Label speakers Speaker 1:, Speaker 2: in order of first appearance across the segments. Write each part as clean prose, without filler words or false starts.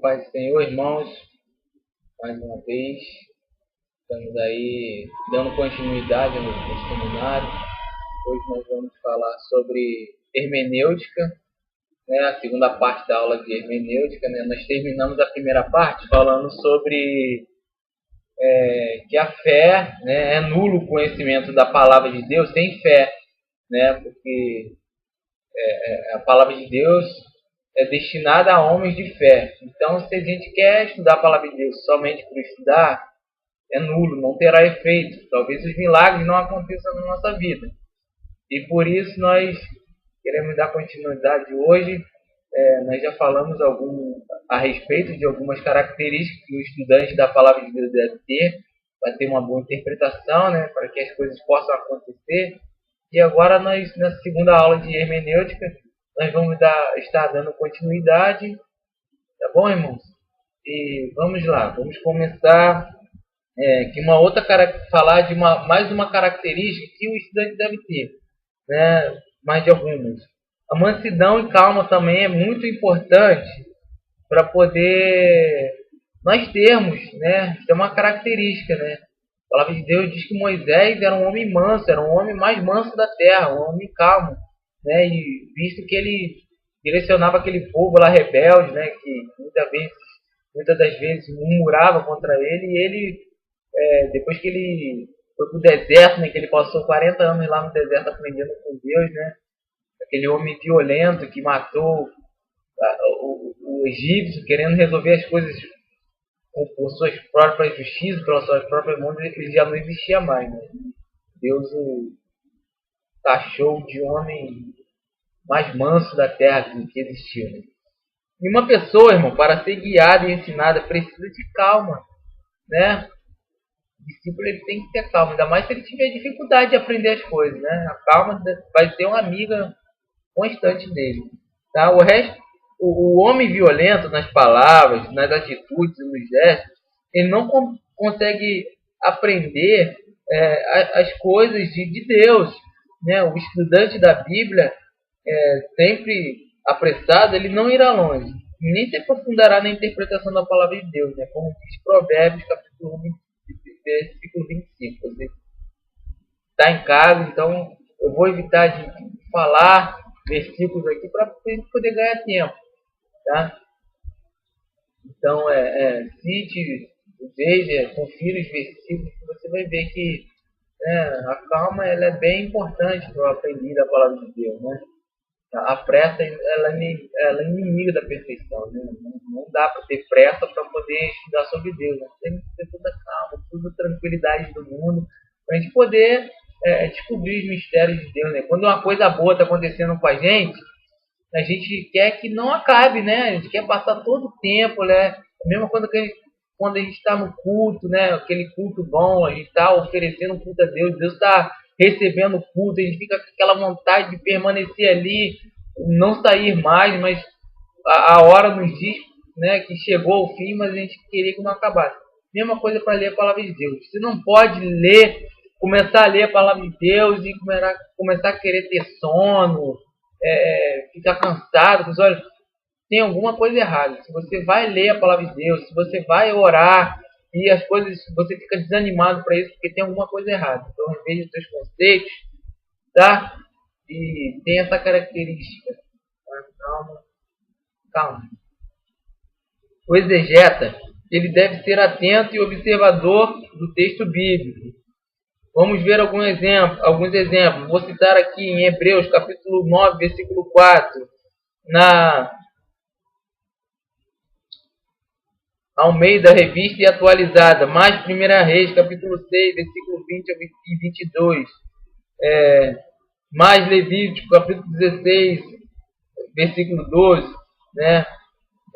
Speaker 1: Paz do Senhor, irmãos, mais uma vez, estamos aí dando continuidade no seminário. Hoje nós vamos falar sobre hermenêutica, né, a segunda parte da aula de hermenêutica. Né? Nós terminamos a primeira parte falando sobre que a fé, né, é nulo o conhecimento da palavra de Deus sem fé, né, porque a palavra de Deus é destinada a homens de fé. Então, se a gente quer estudar a palavra de Deus somente por estudar, é nulo, não terá efeito. Talvez os milagres não aconteçam na nossa vida. E por isso nós queremos dar continuidade hoje. Nós já falamos a respeito de algumas características que o estudante da palavra de Deus deve ter para ter uma boa interpretação, né, para que as coisas possam acontecer. E agora nós, na segunda aula de hermenêutica, nós vamos estar dando continuidade, tá bom, irmãos? E vamos lá, vamos começar falar de mais uma característica que o estudante deve ter, né? Mais de algumas. A mansidão e calma também é muito importante para poder nós termos, né? Isso é uma característica, né? A palavra de Deus diz que Moisés era um homem manso, era um homem mais manso da terra, um homem calmo, né? E visto que ele direcionava aquele povo lá rebelde, né? Que muitas das vezes murmurava contra ele, e ele, depois que ele foi para o deserto, né? Que ele passou 40 anos lá no deserto aprendendo com Deus, né? Aquele homem violento que matou o egípcio, querendo resolver as coisas por suas próprias justiças, pelas suas próprias mãos, ele já não existia mais. Né? Deus o taxou de homem mais manso da terra que existiu. Né? E uma pessoa, irmão, para ser guiada e ensinada, precisa de calma. Né? O discípulo ele tem que ter calma, ainda mais se ele tiver dificuldade de aprender as coisas. Né? A calma vai ser uma amiga constante dele. Tá? O homem violento nas palavras, nas atitudes e nos gestos, ele não consegue aprender as coisas de Deus. Né? O estudante da Bíblia, sempre apressado, ele não irá longe, nem se aprofundará na interpretação da palavra de Deus, né? Como diz Provérbios, capítulo 1, versículo 25. Você está em casa, então eu vou evitar de falar versículos aqui para a gente poder ganhar tempo. Tá? Então, confira os versículos, você vai ver que a calma ela é bem importante para o aprender da palavra de Deus. Né? A pressa ela é inimiga da perfeição. Né? Não dá para ter pressa para poder estudar sobre Deus. Né? Tem que ter toda calma, toda tranquilidade do mundo, para a gente poder descobrir os mistérios de Deus. Né? Quando uma coisa boa está acontecendo com a gente quer que não acabe, né? A gente quer passar todo o tempo, né? A mesma coisa que quando a gente está no culto, né? Aquele culto bom, a gente está oferecendo um culto a Deus, Deus está recebendo o culto, a gente fica com aquela vontade de permanecer ali, não sair mais, mas a hora nos diz, né, que chegou ao fim, mas a gente queria que não acabasse. Mesma coisa para ler a palavra de Deus. Você não pode começar a ler a palavra de Deus e começar a querer ter sono, ficar cansado, porque olha, tem alguma coisa errada. Se você vai ler a palavra de Deus, se você vai orar e as coisas, você fica desanimado para isso, porque tem alguma coisa errada. Então, reveja os seus conceitos, tá? E tem essa característica. Calma. O exegeta, ele deve ser atento e observador do texto bíblico. Vamos ver alguns exemplos. Vou citar aqui em Hebreus, capítulo 9, versículo 4. Na Almeida, revista e atualizada. Mais 1 Reis, capítulo 6, versículo 20 e 22. Mais Levítico, capítulo 16, versículo 12. Né?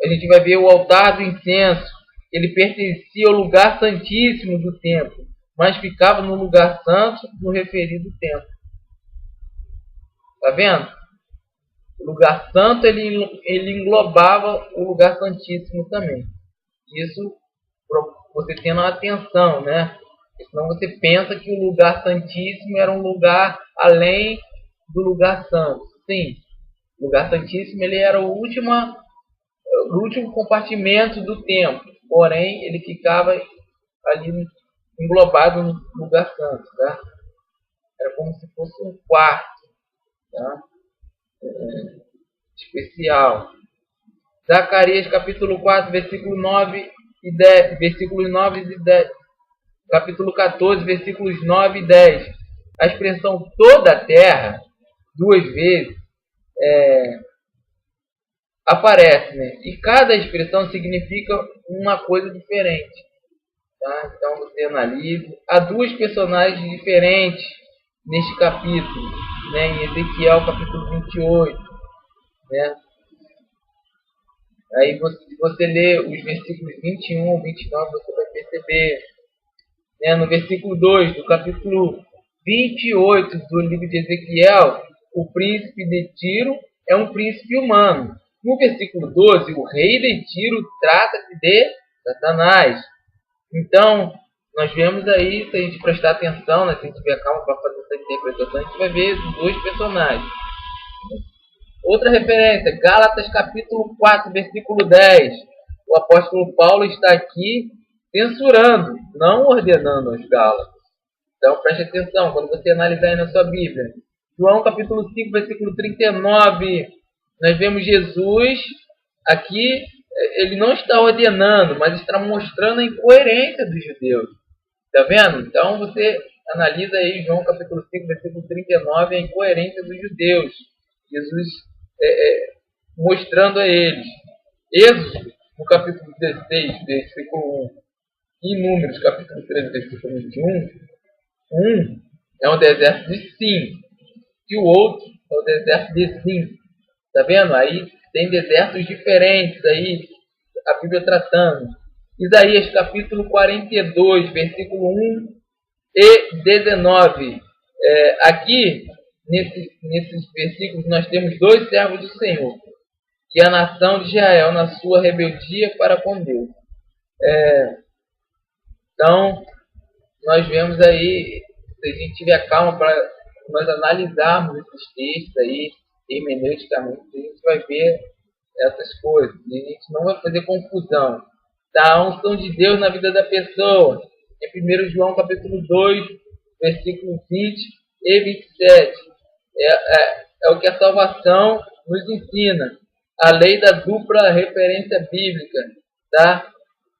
Speaker 1: A gente vai ver o altar do incenso. Ele pertencia ao lugar santíssimo do templo, mas ficava no lugar santo no referido templo. Tá vendo? O lugar santo ele englobava o lugar santíssimo também. Isso você tendo atenção, né? Senão você pensa que o lugar santíssimo era um lugar além do lugar santo. Sim, o lugar santíssimo ele era no último compartimento do templo, porém ele ficava ali englobado no lugar santo, tá? Era como se fosse um quarto, tá? Especial. Zacarias capítulo 4, versículo 9 e 10, versículos 9 e 10, capítulo 14, versículos 9 e 10. A expressão toda a terra, duas vezes, aparece, né? E cada expressão significa uma coisa diferente, tá? Então você analisa. Há duas personagens diferentes neste capítulo, né? Em Ezequiel capítulo 28, né? Aí se você ler os versículos 21 ou 29, você vai perceber, né? No versículo 2 do capítulo 28 do livro de Ezequiel, o príncipe de Tiro é um príncipe humano. No versículo 12, o rei de Tiro trata-se de Satanás. Então, nós vemos aí, se a gente prestar atenção, né, se a gente tiver calma para fazer essa interpretação, a gente vai ver os dois personagens. Outra referência, Gálatas capítulo 4, versículo 10. O apóstolo Paulo está aqui censurando, não ordenando aos Gálatas. Então preste atenção, quando você analisar aí na sua Bíblia. João capítulo 5, versículo 39. Nós vemos Jesus aqui, ele não está ordenando, mas está mostrando a incoerência dos judeus. Está vendo? Então você analisa aí João capítulo 5, versículo 39, a incoerência dos judeus. Jesus mostrando a eles. Êxodo, no capítulo 16, versículo 1, e Números, capítulo 13, versículo 21, um é um deserto de Sim, e o outro é o deserto de Sim. Tá vendo? Aí tem desertos diferentes aí, a Bíblia tratando. Isaías capítulo 42, versículo 1 e 19. Aqui, nesses versículos, nós temos dois servos do Senhor, que é a nação de Israel na sua rebeldia para com Deus. Então, nós vemos aí, se a gente tiver calma para nós analisarmos esses textos aí, hermeneuticamente, a gente vai ver essas coisas. E a gente não vai fazer confusão. Tá? A unção de Deus na vida da pessoa. Em 1 João capítulo 2, versículo 20 e 27. É o que a salvação nos ensina. A lei da dupla referência bíblica. Tá?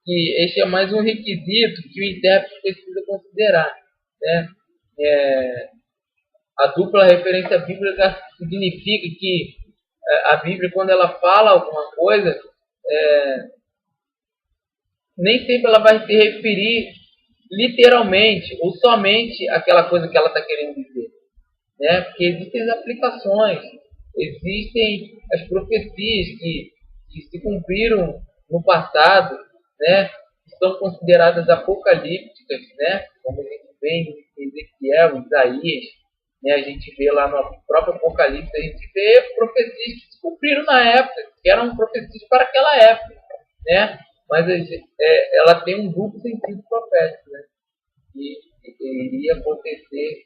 Speaker 1: Que este é mais um requisito que o intérprete precisa considerar, né? A dupla referência bíblica significa que a Bíblia, quando ela fala alguma coisa, nem sempre ela vai se referir literalmente ou somente àquela coisa que ela está querendo dizer, né? Porque existem as aplicações, existem as profecias que se cumpriram no passado, né? São consideradas apocalípticas, né? Como a gente vê em Ezequiel, Isaías, né? A gente vê lá no próprio Apocalipse, a gente vê profecias que se cumpriram na época, que eram profecias para aquela época, né? Mas ela tem um duplo sentido profético, né? E iria acontecer,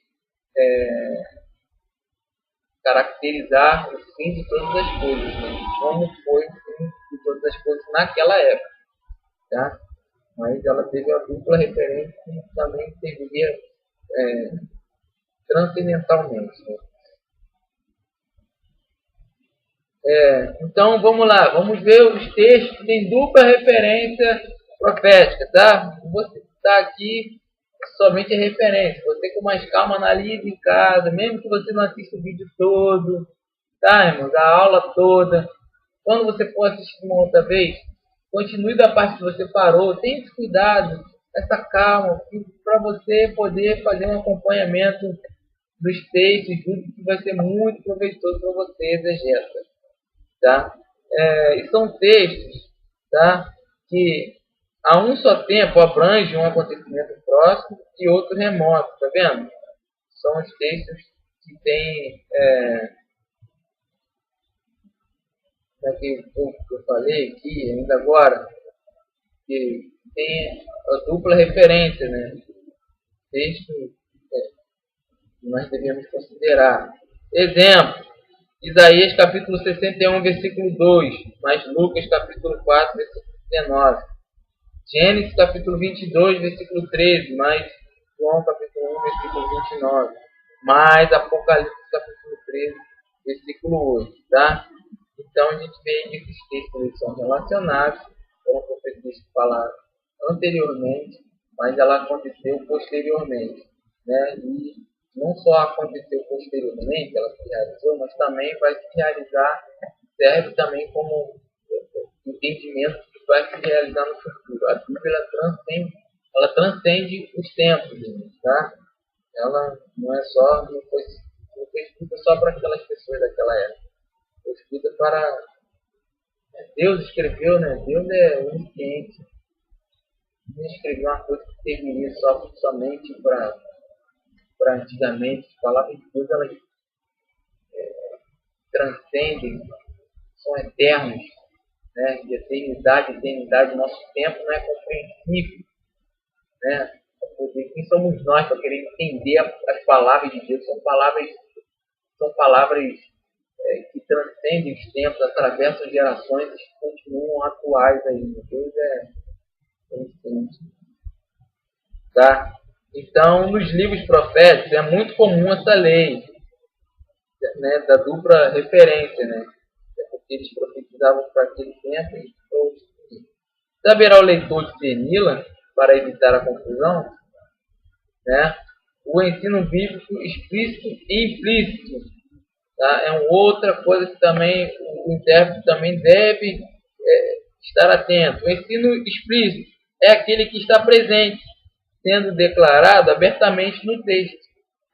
Speaker 1: caracterizar o fim de todas as coisas, né? Como foi o fim de todas as coisas naquela época, tá? Mas ela teve a dupla referência que também serviria transcendentalmente, né? Então vamos lá, vamos ver os textos que têm dupla referência profética, tá? Você está aqui somente a referência. Você com mais calma analise em casa, mesmo que você não assista o vídeo todo, tá, irmãos? A aula toda. Quando você for assistir uma outra vez, continue da parte que você parou. Tenha esse cuidado, essa calma, para você poder fazer um acompanhamento dos textos, que vai ser muito proveitoso para você, exegeta. Tá? E são textos, tá? Que a um só tempo abrange um acontecimento próximo e outro remoto, tá vendo? São os textos que têm que eu falei aqui ainda agora, que tem a dupla referência, né? Texto que nós devemos considerar. Exemplo, Isaías capítulo 61, versículo 2, mais Lucas capítulo 4, versículo 19. Gênesis capítulo 22, versículo 13, mais João capítulo 1, versículo 29, mais Apocalipse capítulo 13, versículo 8, tá? Então a gente vê que esses textos são relacionados, foram profecias que falaram anteriormente, mas ela aconteceu posteriormente, né? E não só aconteceu posteriormente, ela se realizou, mas também vai se realizar, serve também como entendimento que vai se realizar no futuro. A Bíblia transcende os tempos, tá? Ela não foi escrita só para aquelas pessoas daquela época. Foi escrita para... Deus escreveu, né? Deus é onisciente. Não escreveu uma coisa que serviria somente para antigamente. As palavras de Deus, elas transcendem, são eternos, né? De eternidade, eternidade. Nosso tempo não é compreensível, né? Quem somos nós para querer entender as palavras de Deus? São palavras que transcendem os tempos, atravessam gerações e continuam atuais ainda. Deus é onisciente. Tá? Então, nos livros proféticos é muito comum essa lei, né, da dupla referência, né? É porque eles profetizavam para aquele tempo e saberá o leitor discerni-la para evitar a confusão, né? O ensino bíblico explícito e implícito, tá? É uma outra coisa que também o intérprete também deve estar atento. O ensino explícito é aquele que está presente, sendo declarado abertamente no texto,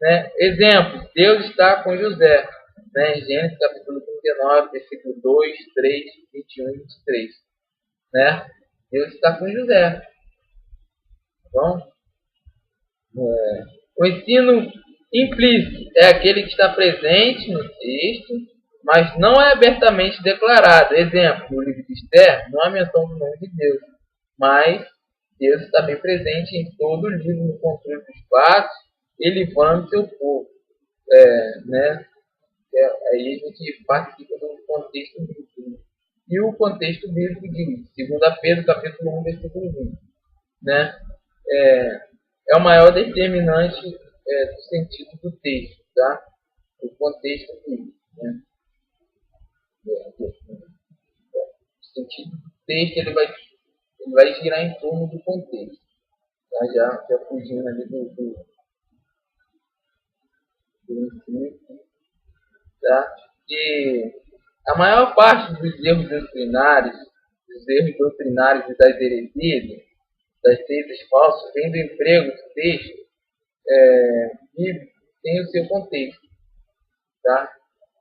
Speaker 1: né? Exemplo, Deus está com José, né? Gênesis capítulo 39, versículo 2, 3, 21 e 23, né? Deus está com José. Bom, o ensino implícito é aquele que está presente no texto, mas não é abertamente declarado. Exemplo, no livro de Esther, não há menção do nome de Deus, mas Deus está bem presente em todo o livro, no controle dos fatos, e livrando seu povo, né? Aí a gente participa do contexto bíblico. E o contexto bíblico diz, 2 Pedro capítulo 1, versículo 20, né? É o maior determinante do sentido do texto, tá? O contexto bíblico, né? O sentido do texto ele vai girar em torno do contexto, tá? Já fugindo ali do ensino, tá? E a maior parte dos erros doutrinários e das heresias, das seitas falsas, vem do emprego do texto bíblico sem o seu contexto, tá?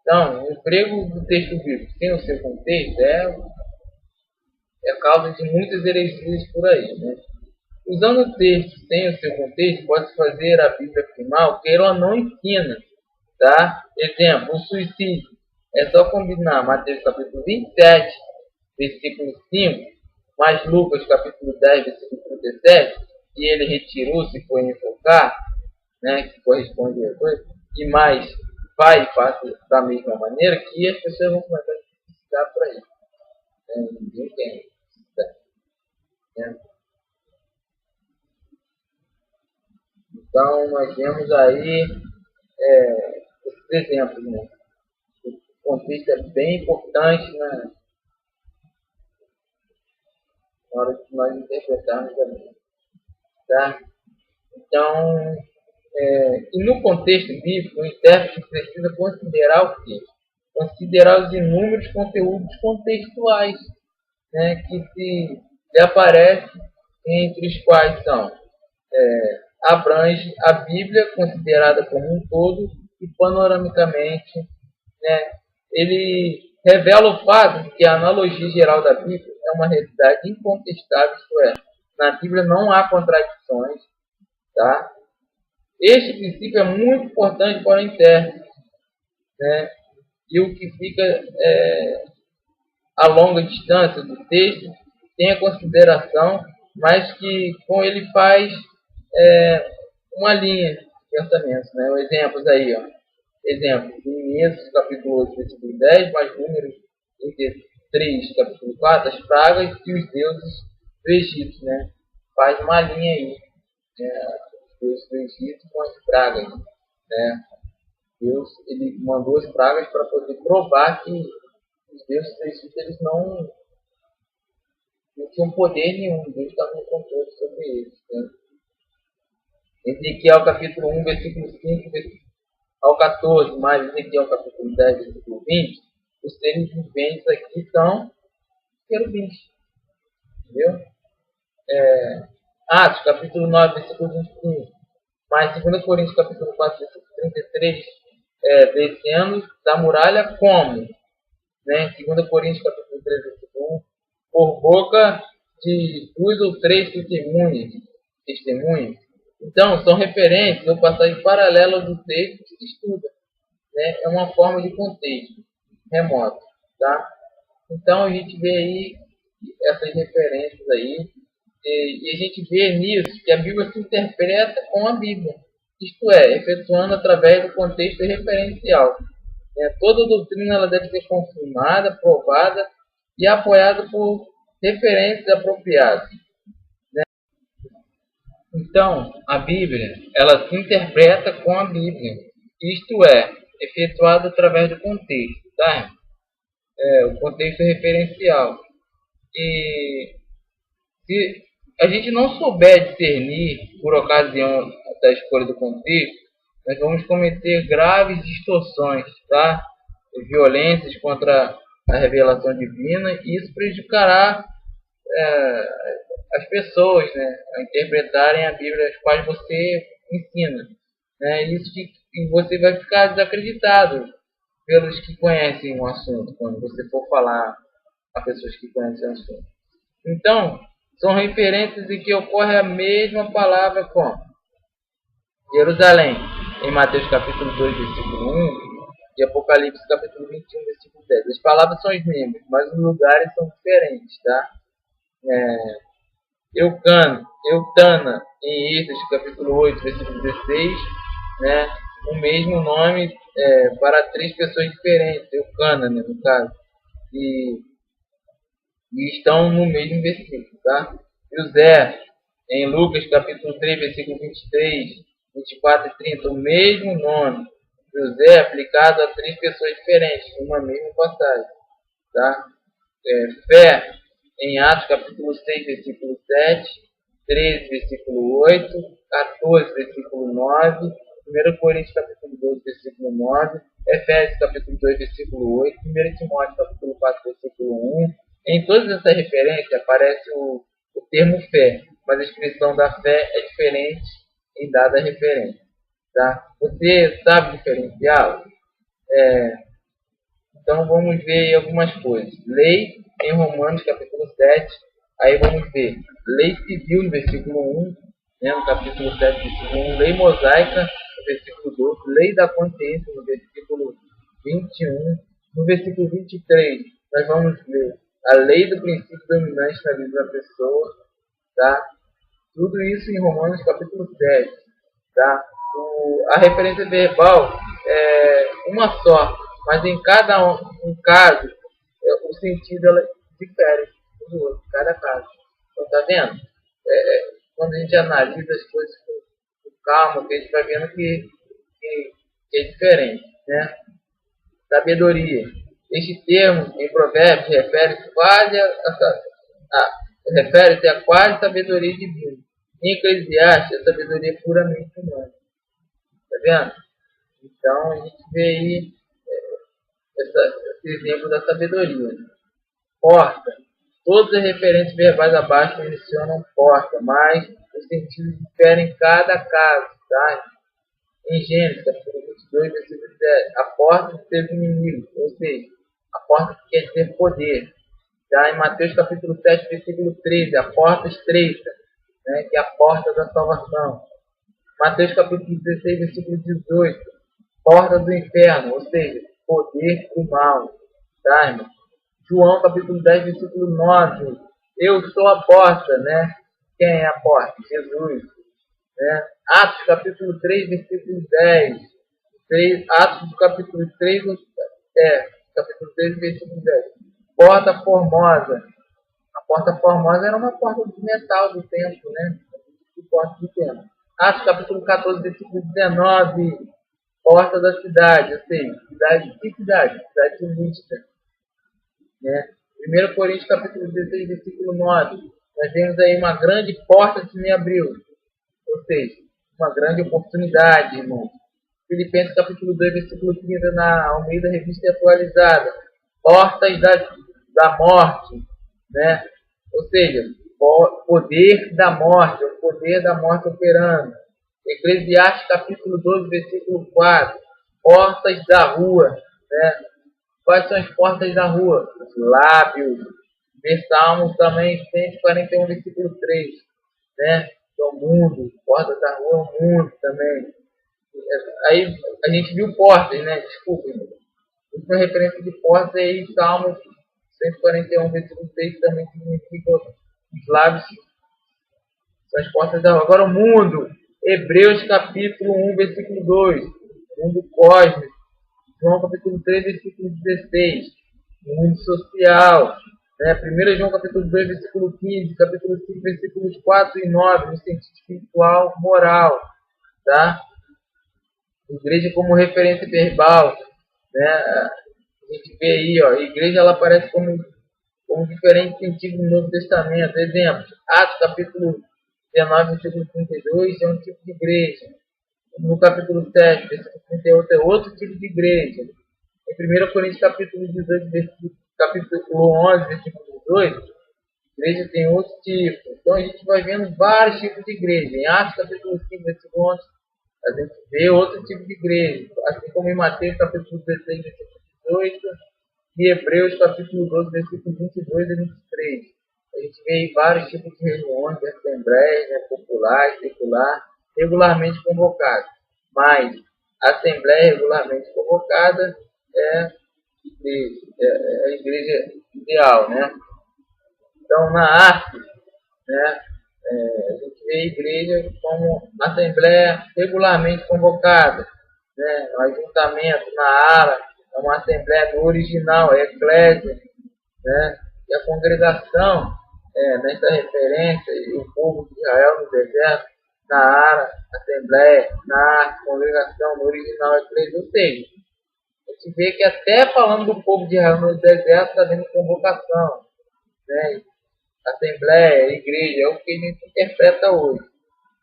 Speaker 1: Então, o emprego do texto bíblico sem o seu contexto é causa de muitas heresias por aí, né? Usando o texto sem o seu contexto, pode-se fazer a Bíblia afirmar o que ela não ensina, tá? Exemplo, o suicídio. É só combinar Mateus capítulo 27, versículo 5, mais Lucas capítulo 10, versículo 37, que ele retirou-se e foi enfocar, né, que corresponde a coisa, e mais vai e faça da mesma maneira, que as pessoas vão começar a precisar para isso. Ninguém tem. Né? Então, nós vemos aí esses exemplos. Né? O contexto é bem importante, né? Na hora de nós interpretarmos também. Tá? Então, e no contexto bíblico, o intérprete precisa considerar o quê? Considerar os inúmeros conteúdos contextuais, né, que se aparecem, entre os quais são abrange a Bíblia considerada como um todo e panoramicamente, né, ele revela o fato de que a analogia geral da Bíblia é uma realidade incontestável, isto é, na Bíblia não há contradições, tá? Este princípio é muito importante para o intérprete, né? E o que fica a longa distância do texto tem a consideração, mas que com ele faz uma linha de pensamento, né? Exemplos aí, ó. Exemplo, em Êxodo capítulo 8, versículo 10, mais Números 33, capítulo 4, as pragas e os deuses do Egito, né? Faz uma linha aí, né? Os deuses do Egito com as pragas, né? Deus, ele mandou as pragas para poder provar que os deuses do Egito, eles não tinham poder nenhum, Deus estava no controle sobre eles, né? Ezequiel capítulo 1, versículo 5 ao 14, mais Ezequiel capítulo 10, versículo 20, os seres viventes aqui são querubins, entendeu? Atos capítulo 9, versículo 25, mais 2 Coríntios capítulo 4, versículo 33, descendo da muralha como? Né? 2 Coríntios capítulo 3, versículo 1, por boca de 2 ou 3 testemunhas. Então, são referências ou passagens paralelas do texto que se estuda, né? É uma forma de contexto remoto, tá? Então, a gente vê aí essas referências aí, e a gente vê nisso que a Bíblia se interpreta com a Bíblia, isto é, efetuando através do contexto referencial. Né? Toda doutrina ela deve ser confirmada, provada e apoiada por referências apropriadas. Então, a Bíblia, ela se interpreta com a Bíblia, isto é, efetuado através do contexto, tá? O contexto referencial. E se a gente não souber discernir, por ocasião da escolha do contexto, nós vamos cometer graves distorções, tá? Violências contra a revelação divina, e isso prejudicará as pessoas, né, a interpretarem a Bíblia as quais você ensina, né? E você vai ficar desacreditado pelos que conhecem o assunto, quando você for falar a pessoas que conhecem o assunto. Então, são referências em que ocorre a mesma palavra como Jerusalém, em Mateus capítulo 2, versículo 1, e Apocalipse capítulo 21, versículo 10. As palavras são as mesmas, mas os lugares são diferentes, tá? Eutana, em Êxodo capítulo 8, versículo 16, né? O mesmo nome para 3 pessoas diferentes, Eucana, né, no caso, e estão no mesmo versículo, tá? José, em Lucas capítulo 3, versículo 23, 24 e 30, o mesmo nome, José, aplicado a 3 pessoas diferentes, numa mesma passagem, tá? Fé, em Atos capítulo 6, versículo 7, 13, versículo 8, 14, versículo 9, 1 Coríntios capítulo 12, versículo 9, Efésios capítulo 2, versículo 8, 1 Timóteo capítulo 4, versículo 1. Em todas essas referências aparece o termo fé, mas a expressão da fé é diferente em dada referência. Tá? Você sabe diferenciá-lo? Então vamos ver algumas coisas. Lei em Romanos capítulo 7, aí vamos ver lei civil no versículo 1, né, no capítulo 7, versículo 1, lei mosaica no versículo 12, lei da consciência no versículo 21, no versículo 23 nós vamos ver a lei do princípio dominante na vida da pessoa, tá? Tudo isso em Romanos capítulo 7, tá? A referência verbal é uma só, mas em cada um caso o sentido ela difere do outro, cada caso. Então, tá vendo? Quando a gente analisa as coisas com calma, a gente vai vendo que é diferente, né? Sabedoria. Este termo em Provérbios refere-se a quase sabedoria divina. Em Eclesiastes, a sabedoria é puramente humana. Tá vendo? Então a gente vê aí esse exemplo da sabedoria. Porta. Todas as referências verbais abaixo mencionam porta, mas os sentidos diferem em cada caso. Tá? Em Gênesis, capítulo 22, versículo 10, a porta dos teus inimigos, ou seja, a porta que quer dizer poder. Já em Mateus capítulo 7, versículo 13, a porta estreita, né, que é a porta da salvação. Mateus capítulo 16, versículo 18, porta do inferno, ou seja, poder do mal. Tá, irmão? João capítulo 10, versículo 9, eu sou a porta, né? Quem é a porta? Jesus. Né? Atos capítulo 3, versículo 10, Atos do capítulo 3, capítulo 3, versículo 10. Porta Formosa. A Porta Formosa era uma porta de metal do templo, né? De porta do templo. Atos capítulo 14, versículo 19. Porta da cidade, ou seja, cidade, que cidade? Cidade de Lístra, né? 1 Coríntios capítulo 16, versículo 9. Nós vemos aí uma grande porta que me abriu, ou seja, uma grande oportunidade, irmão. Filipenses capítulo 2, versículo 30, na Almeida Revista Atualizada. Portas da morte, né? Ou seja, poder da morte, o poder da morte operando. Eclesiastes capítulo 12, versículo 4. Portas da rua, né? Quais são as portas da rua? Os lábios. Ver Salmos também, 141, versículo 3, né? É o mundo, portas da rua é o mundo também. Aí a gente viu portas, né? Desculpa. Uma referência de portas aí, Salmos 141, versículo 6, também significa os lábios, são as portas da rua. Agora o mundo, Hebreus capítulo 1, versículo 2, mundo cósmico. João capítulo 3, versículo 16, mundo social. Né? 1 João capítulo 2, versículo 15, capítulo 5, versículos 4 e 9, no sentido espiritual, moral. Tá? Igreja como referência verbal, né? A gente vê aí, ó, a igreja ela aparece como diferente sentido no Novo Testamento. Exemplo, Atos capítulo 19, versículo 32 é um tipo de igreja. No capítulo 7, versículo 38 é outro tipo de igreja. Em 1 Coríntios capítulo 18, capítulo 11, versículo 18, a igreja tem outro tipo. Então a gente vai vendo vários tipos de igreja. Em Atos capítulo 5, versículo 11, a gente vê outro tipo de igreja, assim como em Mateus capítulo 16, versículo 18, e Hebreus capítulo 12, versículos 22 e 23. A gente vê aí vários tipos de reuniões, de assembleias, né, popular, secular, regularmente convocadas. Mas a assembleia regularmente convocada é a igreja ideal, né? Então, na arte, né, a gente vê a igreja como assembleia regularmente convocada, né? O ajuntamento na ara é uma assembleia no original, é eclésia, né? E a congregação, nessa referência, e o povo de Israel no deserto, na ara, assembleia, na arte, congregação, no original, eclésia. Ou seja, a gente vê que até falando do povo de Israel no deserto, está vendo convocação, né? Assembleia, igreja, é o que a gente interpreta hoje,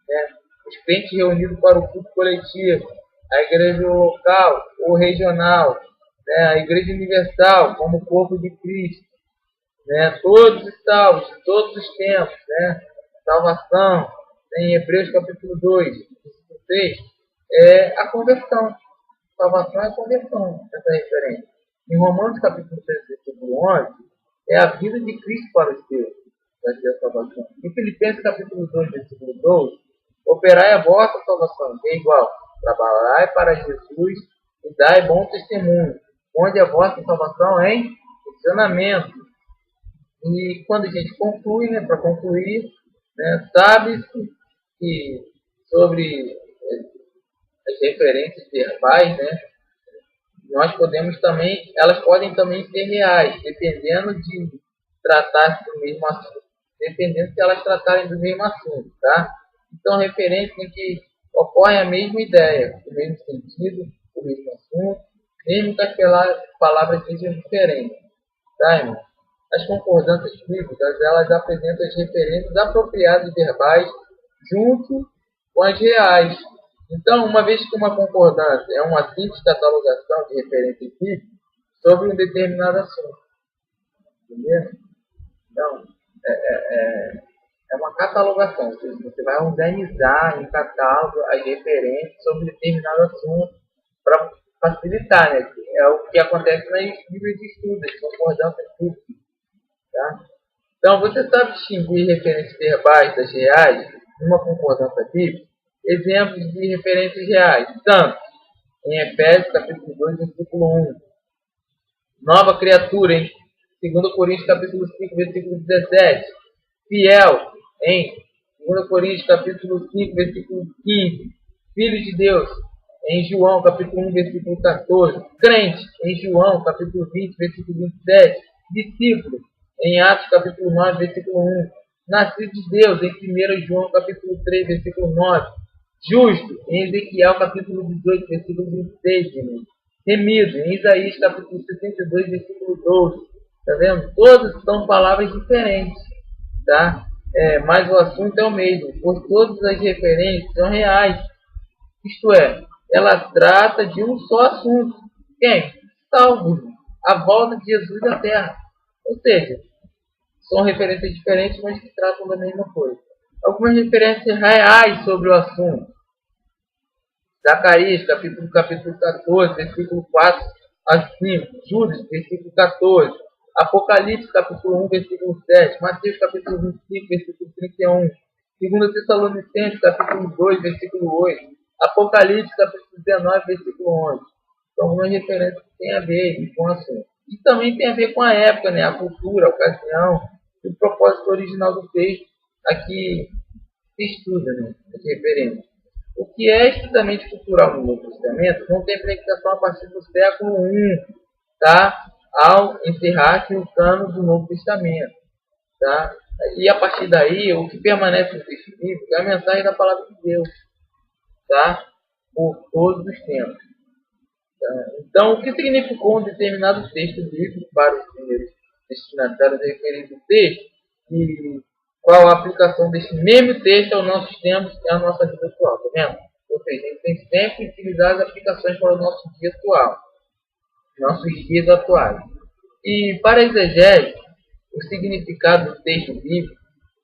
Speaker 1: né? Os crentes reunidos para o culto coletivo, a igreja local ou regional, né? A igreja universal como corpo de Cristo, né? Todos os salvos, de todos os tempos, né? Salvação, em Hebreus capítulo 2, versículo 6, é a conversão. Salvação é a conversão, essa referência. Em Romanos capítulo 3, versículo 11, é a vida de Cristo para os seus, vai ser a salvação. Em Filipenses capítulo 2, versículo 12, operai a vossa salvação, que é igual, trabalhai para Jesus e dai bom testemunho, onde a vossa salvação é em funcionamento. E quando a gente conclui, né, para concluir, né, sabe-se que sobre as referências verbais, né, nós podemos também, elas podem também ser reais, dependendo de tratar do mesmo assunto, dependendo se elas tratarem do mesmo assunto, tá? Então, referências em que ocorre a mesma ideia, o mesmo sentido, o mesmo assunto, mesmo que aquelas palavras sejam diferentes, tá, irmão? As concordâncias bíblicas, elas apresentam as referências apropriadas verbais junto com as reais. Então, uma vez que uma concordância é uma simples catalogação de referências bíblicas sobre um determinado assunto, entendeu? Então, é uma catalogação, ou seja, você vai organizar em catálogo as referências sobre determinado assunto para facilitar, né? É o que acontece nas livros de estudo, as concordâncias bíblicas. Tá? Então, você sabe distinguir referências verbais das reais numa concordância bíblica? Exemplos de referências reais. Tanto em Efésios capítulo 2, versículo 1. Nova criatura em 2 Coríntios capítulo 5, versículo 17. Fiel em 2 Coríntios capítulo 5, versículo 15. Filho de Deus em João capítulo 1, versículo 14. Crente, em João capítulo 20, versículo 27. Discípulo, em Atos capítulo 9, versículo 1. Nascido de Deus, em 1 João capítulo 3, versículo 9. Justo, em Ezequiel capítulo 18, versículo 26. Irmão. Remido, em Isaías capítulo 62, versículo 12. Está vendo? Todas são palavras diferentes. Tá? Mas o assunto é o mesmo, pois todas as referências são reais. Isto é, ela trata de um só assunto. Quem? Salvo. A volta de Jesus à Terra. Ou seja, são referências diferentes, mas que tratam da mesma coisa. Algumas referências reais sobre o assunto. Zacarias, capítulo 14, versículo 4 a 5. Judas, versículo 14. Apocalipse, capítulo 1, versículo 7. Mateus, capítulo 25, versículo 31. 2 Tessalonicenses, capítulo 2, versículo 8. Apocalipse, capítulo 19, versículo 11. São algumas referências que têm a ver com o assunto. E também tem a ver com a época, né? A cultura, a ocasião e o propósito original do texto. Aqui se estuda, né? As referências. O que é estritamente cultural no Novo Testamento não tem aplicação a partir do século I, tá? Ao encerrar aqui o cano do Novo Testamento. Tá? E a partir daí, o que permanece no texto bíblico é a mensagem da palavra de Deus. Tá? Por todos os tempos. Tá? Então, o que significou um determinado texto bíblico para os primeiros destinatários referidos ao texto e qual a aplicação desse mesmo texto aos nossos tempos e à nossa vida atual, tá vendo? Ou seja, a gente tem sempre que utilizar as aplicações para o nosso dia atual, nossos dias atuais. E para a exegese, o significado do texto bíblico,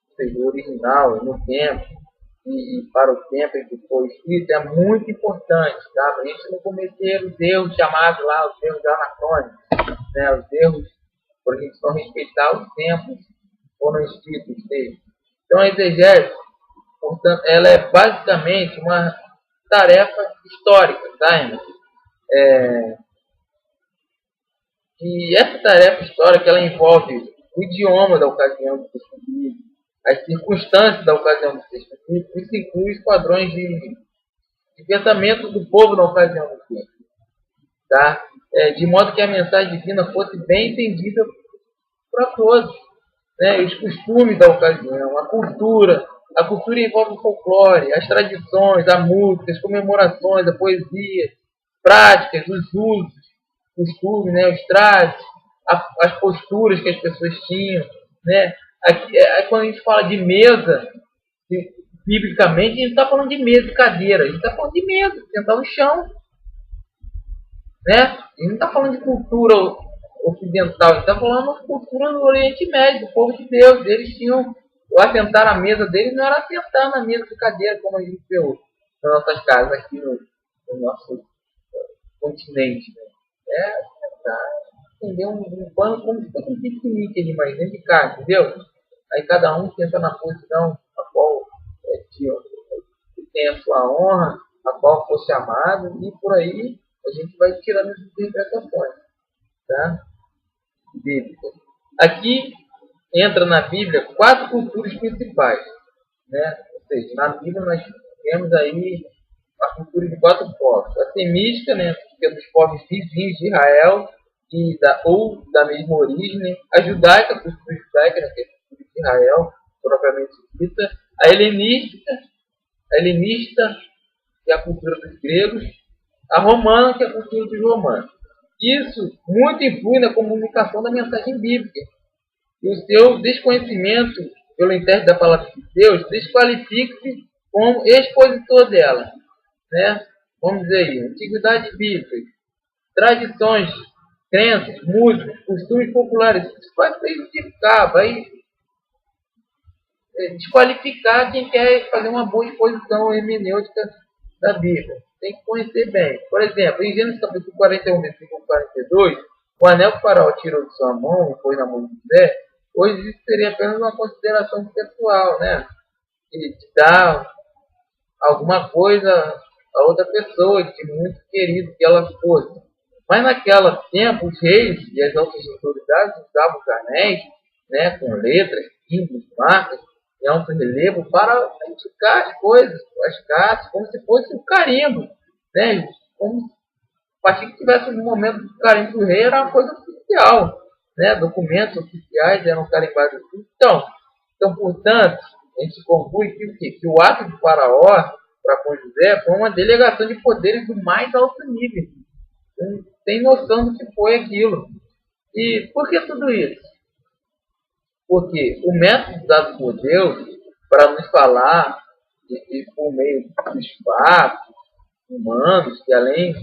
Speaker 1: ou seja, o original, no tempo, e para o tempo em que foi escrito, é muito importante, tá? Para a gente não cometer os erros chamados lá, os erros anacrônicos, né? Os erros, para a gente não respeitar os tempos foram escritos dele. Então a exegese, portanto, ela é basicamente uma tarefa histórica, tá, irmão? E essa tarefa histórica ela envolve o idioma da ocasião do texto bíblico, as circunstâncias da ocasião do texto bíblico, isso inclui os padrões de pensamento do povo na ocasião do texto, tá? De modo que a mensagem divina fosse bem entendida para todos. Né, os costumes da ocasião, a cultura envolve o folclore, as tradições, a música, as comemorações, a poesia, práticas, os usos, costumes, né, os trajes, as posturas que as pessoas tinham. Né. Aqui, quando a gente fala de mesa, biblicamente, a gente não está falando de mesa e cadeira, a gente está falando de mesa, sentar no chão. Né. A gente não está falando de cultura ocidental, ele está falando de cultura do Oriente Médio, do povo de Deus. Eles tinham o assentar na mesa deles, não era assentar na mesa de cadeira como a gente vê hoje nas nossas casas aqui no nosso continente. Né? Assentar, entendeu? Um pano como se fosse um piquenique ali, mas dentro de casa, entendeu? Aí cada um senta na posição a qual tem a sua honra, a qual for chamado, e por aí a gente vai tirando as interpretações. Tá? Bíblica. Aqui entra na Bíblia 4 culturas principais. Né? Ou seja, na Bíblia nós temos aí a cultura de 4 povos. A semítica, né, que é dos povos vizinhos de Israel ou da mesma origem. Né? A judaica, a cultura judaica, né, que é a cultura de Israel, propriamente dita. A helenista, que é a cultura dos gregos. A romana, que é a cultura dos romanos. Isso muito influi na comunicação da mensagem bíblica. E o seu desconhecimento pelo intérprete da palavra de Deus desqualifica-se como expositor dela. Né? Vamos dizer aí, antiguidade bíblica, tradições, crenças, músicas, costumes populares. Isso vai prejudicar, vai desqualificar quem quer fazer uma boa exposição hermenêutica da Bíblia. Tem que conhecer bem. Por exemplo, em Gênesis capítulo 41, versículo 42, o anel que o faraó tirou de sua mão e pôs na mão de José, hoje isso seria apenas uma consideração pessoal, né? De dar alguma coisa a outra pessoa, de muito querido que ela fosse. Mas naquela tempo, os reis e as outras autoridades usavam anéis, né, com letras, símbolos, marcas, em alto relevo para indicar as coisas, as cartas, como se fosse um carimbo, né? Como a partir que tivesse um momento do carimbo do rei, era uma coisa oficial, né? Documentos oficiais eram carimbados assim. Então, portanto, a gente conclui que o quê? Que o ato de Faraó para com José foi uma delegação de poderes do mais alto nível. Não tem noção do que foi aquilo. E por que tudo isso? Porque o método dado por Deus para nos falar por meio dos fatos humanos, que além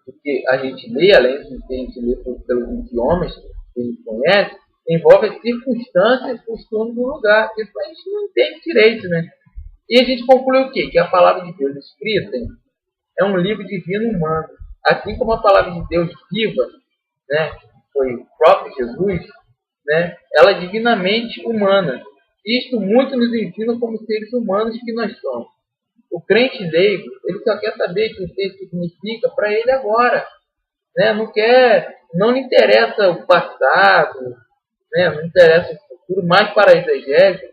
Speaker 1: do que a gente lê, além do que a gente lê pelos idiomas que a gente conhece, envolve as circunstâncias, costumes do lugar. Isso a gente não entende direito, né? E a gente conclui o quê? Que a palavra de Deus escrita é um livro divino humano. Assim como a palavra de Deus viva, né, foi o próprio Jesus, né, ela é divinamente humana. Isto muito nos ensina como seres humanos que nós somos. O crente leigo, ele só quer saber o que o texto significa para ele agora. Né? Não lhe interessa o passado, né? Não interessa o futuro, mas para a exegese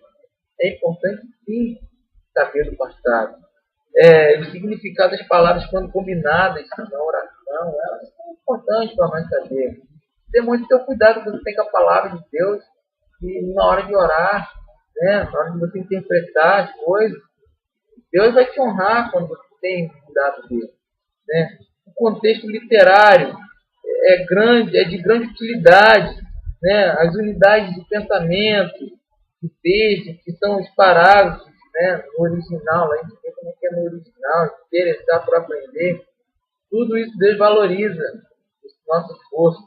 Speaker 1: é importante sim saber do passado. O significado das palavras quando combinadas na oração, elas são importantes para nós saber. Tem muito ter cuidado que você tem com a palavra de Deus e na hora de orar, né? Na hora de você interpretar as coisas, Deus vai te honrar quando você tem cuidado dele. Né? O contexto literário é de grande utilidade. Né? As unidades de pensamento, de texto, que são os parágrafos, né? No original, a gente vê como é que é no original, interessar por aprender. Tudo isso desvaloriza o nosso esforço.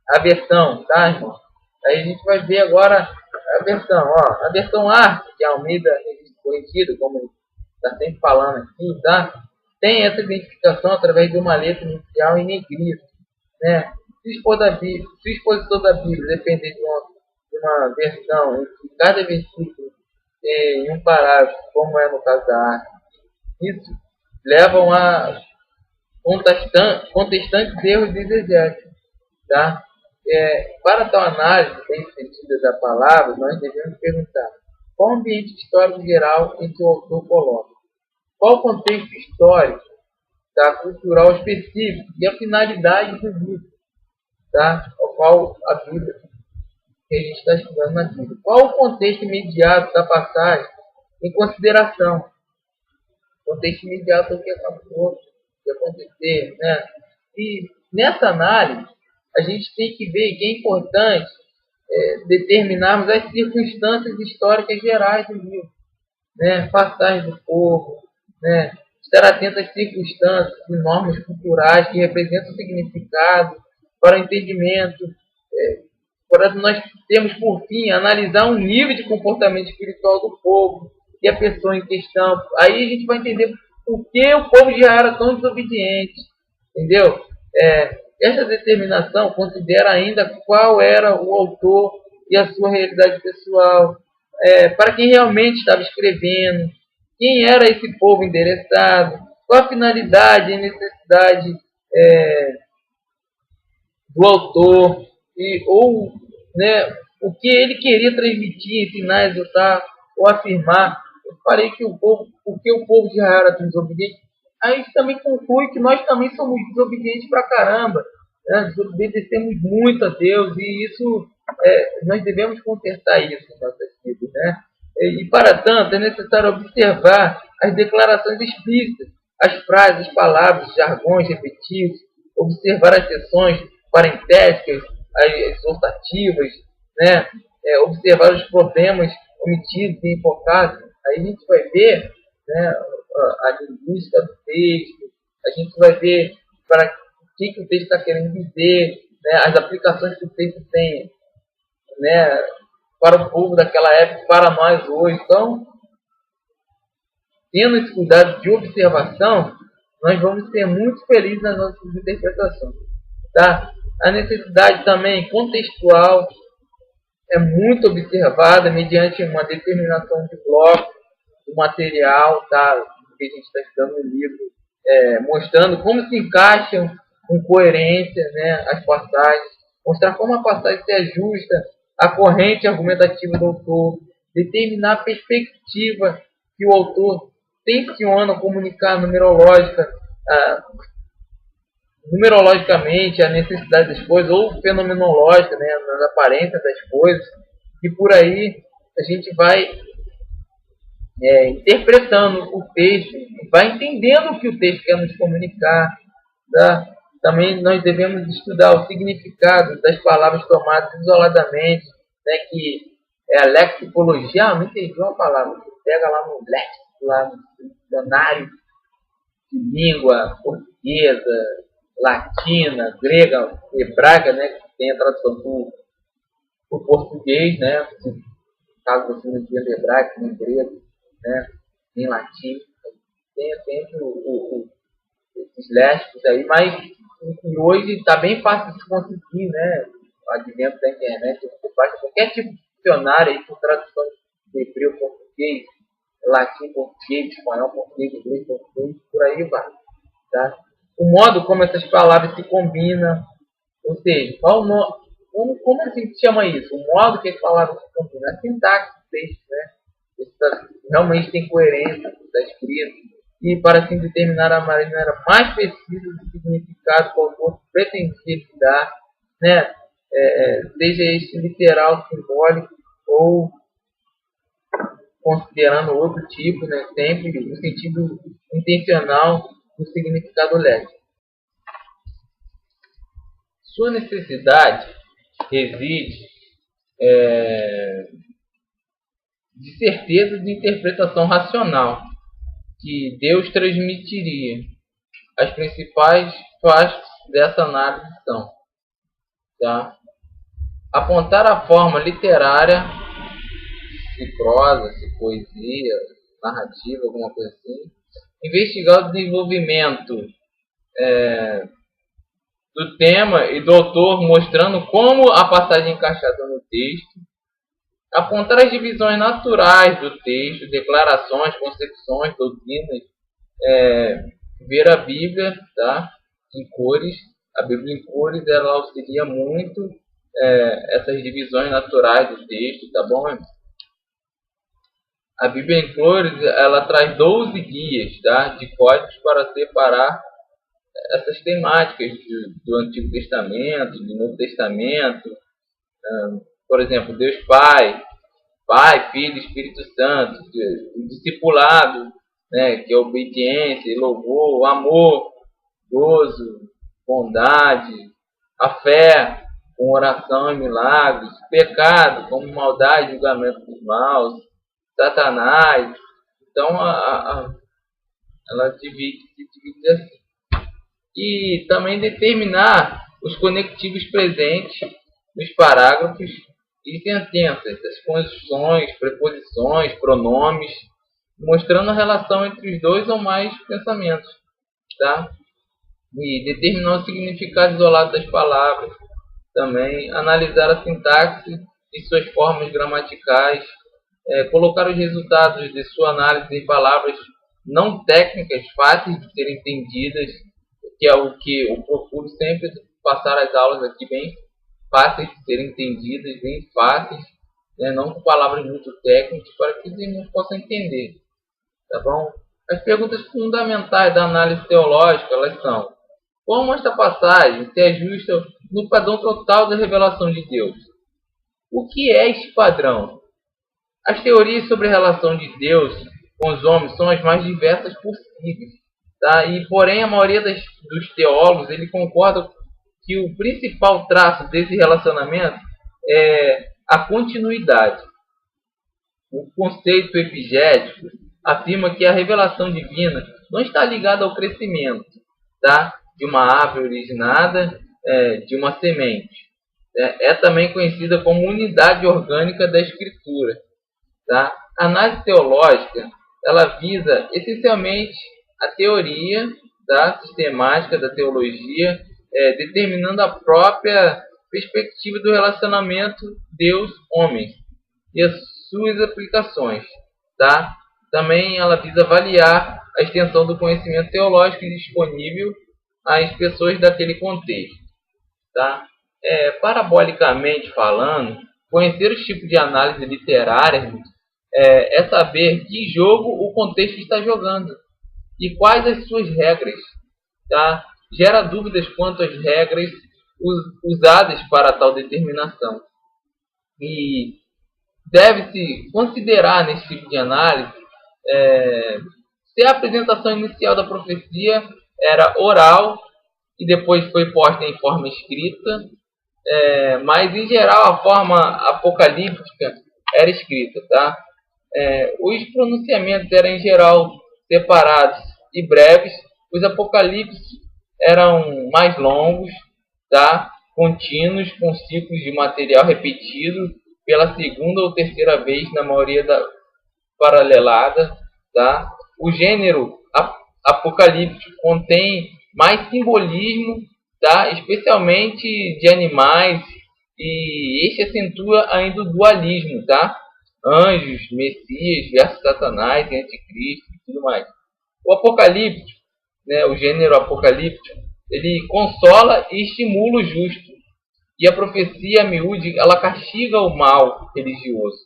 Speaker 1: A versão, tá, irmão? Aí a gente vai ver agora a versão. Ó, a versão arte, que é a Almeida Corrigida, como está sempre falando aqui, tá? Tem essa identificação através de uma letra inicial em negrito, né? Se o expositor da Bíblia depender de uma versão em que cada versículo tem um parágrafo, como é no caso da arte, isso levam a contestantes erros de exegese, tá? Para tal análise bem sucedida da palavra, nós devemos perguntar qual o ambiente histórico geral em que o autor coloca, qual o contexto histórico, tá, cultural específico e a finalidade do livro, tá, ao qual a Bíblia que a gente está estudando na Bíblia. Qual o contexto imediato da passagem em consideração? O contexto imediato do que acabou de acontecer, né? E nessa análise, a gente tem que ver que é importante determinarmos as circunstâncias históricas gerais do livro, né? Passagem do povo, né? Estar atento às circunstâncias e normas culturais que representam o significado para o entendimento, para nós termos, por fim, analisar um nível de comportamento espiritual do povo e a pessoa em questão. Aí a gente vai entender por que o povo de Israel era tão desobediente, entendeu? Essa determinação considera ainda qual era o autor e a sua realidade pessoal, para quem realmente estava escrevendo, quem era esse povo endereçado, qual a finalidade e necessidade do autor, né, o que ele queria transmitir, ensinar, exortar ou afirmar. Eu falei que porque o povo de Israel era desobediente, aí também conclui que nós também somos desobedientes pra caramba, né? Desobedecemos muito a Deus e isso, nós devemos consertar isso em nossas vidas, né? E para tanto é necessário observar as declarações explícitas, as frases, as palavras, os jargões repetidos, observar as sessões parentéticas, as exortativas, né? Observar os problemas omitidos e enfocados. Aí a gente vai ver, né, a linguística do texto, a gente vai ver para o que o texto está querendo dizer, né, as aplicações que o texto tem, né, para o povo daquela época, para nós hoje. Então, tendo esse cuidado de observação, nós vamos ser muito felizes nas nossas interpretações. Tá? A necessidade também contextual é muito observada mediante uma determinação de bloco do material, tá? Que a gente está estudando no livro, mostrando como se encaixam com coerência, né, as passagens, mostrar como a passagem se ajusta à corrente argumentativa do autor, determinar a perspectiva que o autor tencionam comunicar numerologicamente a necessidade das coisas, ou fenomenológica, né, nas aparências das coisas, e por aí a gente vai interpretando o texto, vai entendendo o que o texto quer nos comunicar. Tá? Também nós devemos estudar o significado das palavras tomadas isoladamente, né, que é a lexicologia. Ah, não entendi uma palavra. Você pega lá no léxico, lá no dicionário de língua portuguesa, latina, grega, hebraica, né, que tem a tradução para o português, né, caso você não entenda hebraico, nem grego, né, nem latim, tem sempre esses léxicos aí, mas hoje está bem fácil de conseguir, né, o advento da internet, você faz qualquer tipo de dicionário aí com tradução de hebreu, português, latim, português, espanhol, português, inglês, português, por aí vai, tá? O modo como essas palavras se combinam, ou seja, como a gente chama isso? O modo que as palavras se combinam, a sintaxe do texto, né? Realmente tem coerência, está escrito, e para assim determinar a maneira mais precisa do significado que o autor pretendia dar, né? Seja este literal, simbólico, ou considerando outro tipo, né? Sempre no sentido intencional do significado léxico. Sua necessidade reside de certeza de interpretação racional que Deus transmitiria. As principais fases dessa análise são, tá? Apontar a forma literária, se prosa, se poesia, narrativa, alguma coisa assim. Investigar o desenvolvimento do tema e do autor, mostrando como a passagem é encaixada no texto. Apontar as divisões naturais do texto, declarações, concepções, doutrinas. Ver a Bíblia, tá? Em cores. A Bíblia em cores, ela auxilia muito essas divisões naturais do texto, tá bom, irmão? A Bíblia em cores, ela traz 12 guias, tá? De códigos para separar essas temáticas do Antigo Testamento, do Novo Testamento. Por exemplo, Deus Pai, Filho e Espírito Santo, o discipulado, né, que é obediência, louvor, amor, gozo, bondade, a fé, com oração e milagres, pecado, como maldade, julgamento dos maus, Satanás. Então, ela se divide assim. E também determinar os conectivos presentes nos parágrafos e sentenças, as conjunções, preposições, pronomes, mostrando a relação entre os dois ou mais pensamentos, tá? E determinar o significado isolado das palavras, também analisar a sintaxe e suas formas gramaticais, colocar os resultados de sua análise em palavras não técnicas, fáceis de serem entendidas, que é o que eu procuro sempre passar as aulas aqui bem fáceis de serem entendidas, bem fáceis, né? Não com palavras muito técnicas, para que os irmãos possam entender, tá bom? As perguntas fundamentais da análise teológica, elas são: como esta passagem se ajusta no padrão total da revelação de Deus? O que é este padrão? As teorias sobre a relação de Deus com os homens são as mais diversas possíveis, tá? E, porém, a maioria dos teólogos ele concorda que o principal traço desse relacionamento é a continuidade. O conceito epigético afirma que a revelação divina não está ligada ao crescimento, tá? De uma árvore originada de uma semente. É também conhecida como unidade orgânica da Escritura. Tá? A análise teológica ela visa essencialmente a teoria sistemática da teologia, determinando a própria perspectiva do relacionamento Deus-homem e as suas aplicações. Tá? Também ela visa avaliar a extensão do conhecimento teológico disponível às pessoas daquele contexto. Tá? Parabolicamente falando, conhecer os tipos de análise literária é saber que jogo o contexto está jogando e quais as suas regras, tá? Gera dúvidas quanto às regras usadas para tal determinação. E deve-se considerar nesse tipo de análise se a apresentação inicial da profecia era oral e depois foi posta em forma escrita, mas em geral a forma apocalíptica era escrita, tá? Os pronunciamentos eram em geral separados e breves, os apocalipses eram mais longos, tá? Contínuos, com ciclos de material repetido pela segunda ou terceira vez na maioria da paralelada, tá? O gênero apocalíptico contém mais simbolismo, tá? Especialmente de animais, e este acentua ainda o dualismo, tá? Anjos, Messias versus Satanás, Anticristo e tudo mais. O apocalíptico, né, o gênero apocalíptico, ele consola e estimula o justo. E a profecia miúde, ela castiga o mal religioso,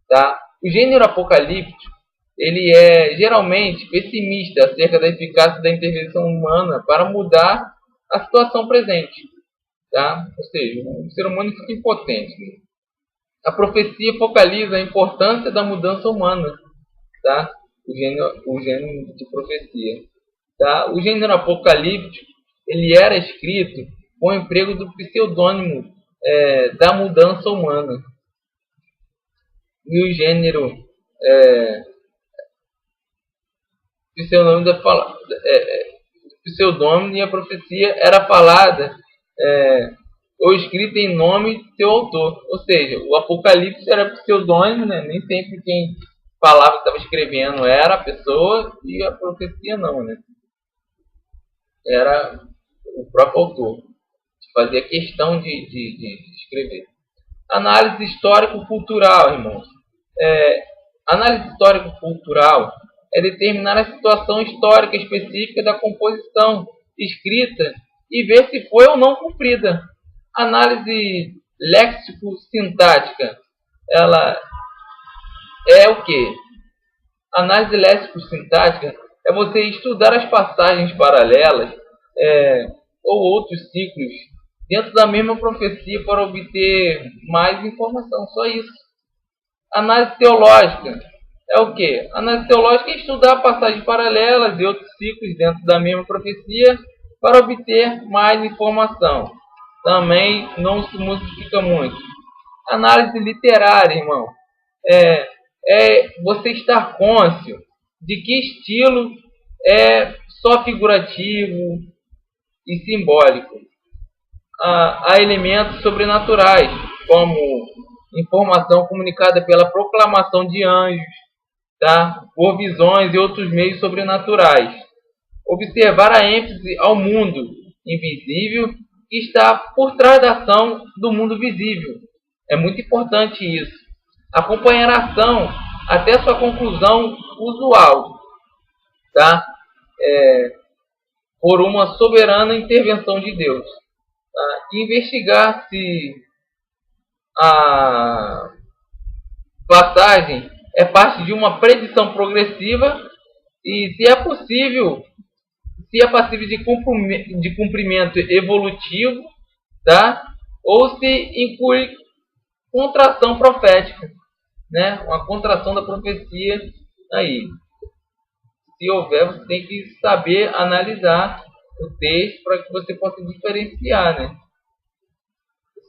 Speaker 1: tá? O gênero apocalíptico, ele é geralmente pessimista acerca da eficácia da intervenção humana para mudar a situação presente, tá? Ou seja, o ser humano fica impotente. A profecia focaliza a importância da mudança humana, tá? O gênero de profecia, tá? O gênero apocalíptico, ele era escrito com o emprego do pseudônimo da mudança humana. E o gênero pseudônimo e a profecia era falada ou escrita em nome do seu autor. Ou seja, o Apocalipse era pseudônimo, né? Nem sempre quem falava que estava escrevendo era a pessoa, e a profecia não, né? Era o próprio autor. Fazia questão de escrever. Análise histórico-cultural, irmãos. Análise histórico-cultural é determinar a situação histórica específica da composição escrita e ver se foi ou não cumprida. Análise léxico-sintática, ela é o quê? Análise léxico-sintática é você estudar as passagens paralelas ou outros ciclos dentro da mesma profecia para obter mais informação, só isso. Análise teológica é o quê? Análise teológica é estudar passagens paralelas e outros ciclos dentro da mesma profecia para obter mais informação. Também não se multiplica muito. Análise literária, irmão, é você estar cônscio de que estilo é só figurativo e simbólico. Há elementos sobrenaturais, como informação comunicada pela proclamação de anjos, tá? Por visões e outros meios sobrenaturais. Observar a ênfase ao mundo invisível que está por trás da ação do mundo visível. É muito importante isso. Acompanhar a ação até sua conclusão usual, tá? Por uma soberana intervenção de Deus. Tá? Investigar se a passagem é parte de uma predição progressiva e se é possível, se é passível de cumprimento evolutivo, tá? Ou se inclui contração profética, né? Uma contração da profecia aí. Se houver, você tem que saber analisar o texto para que você possa diferenciar, né?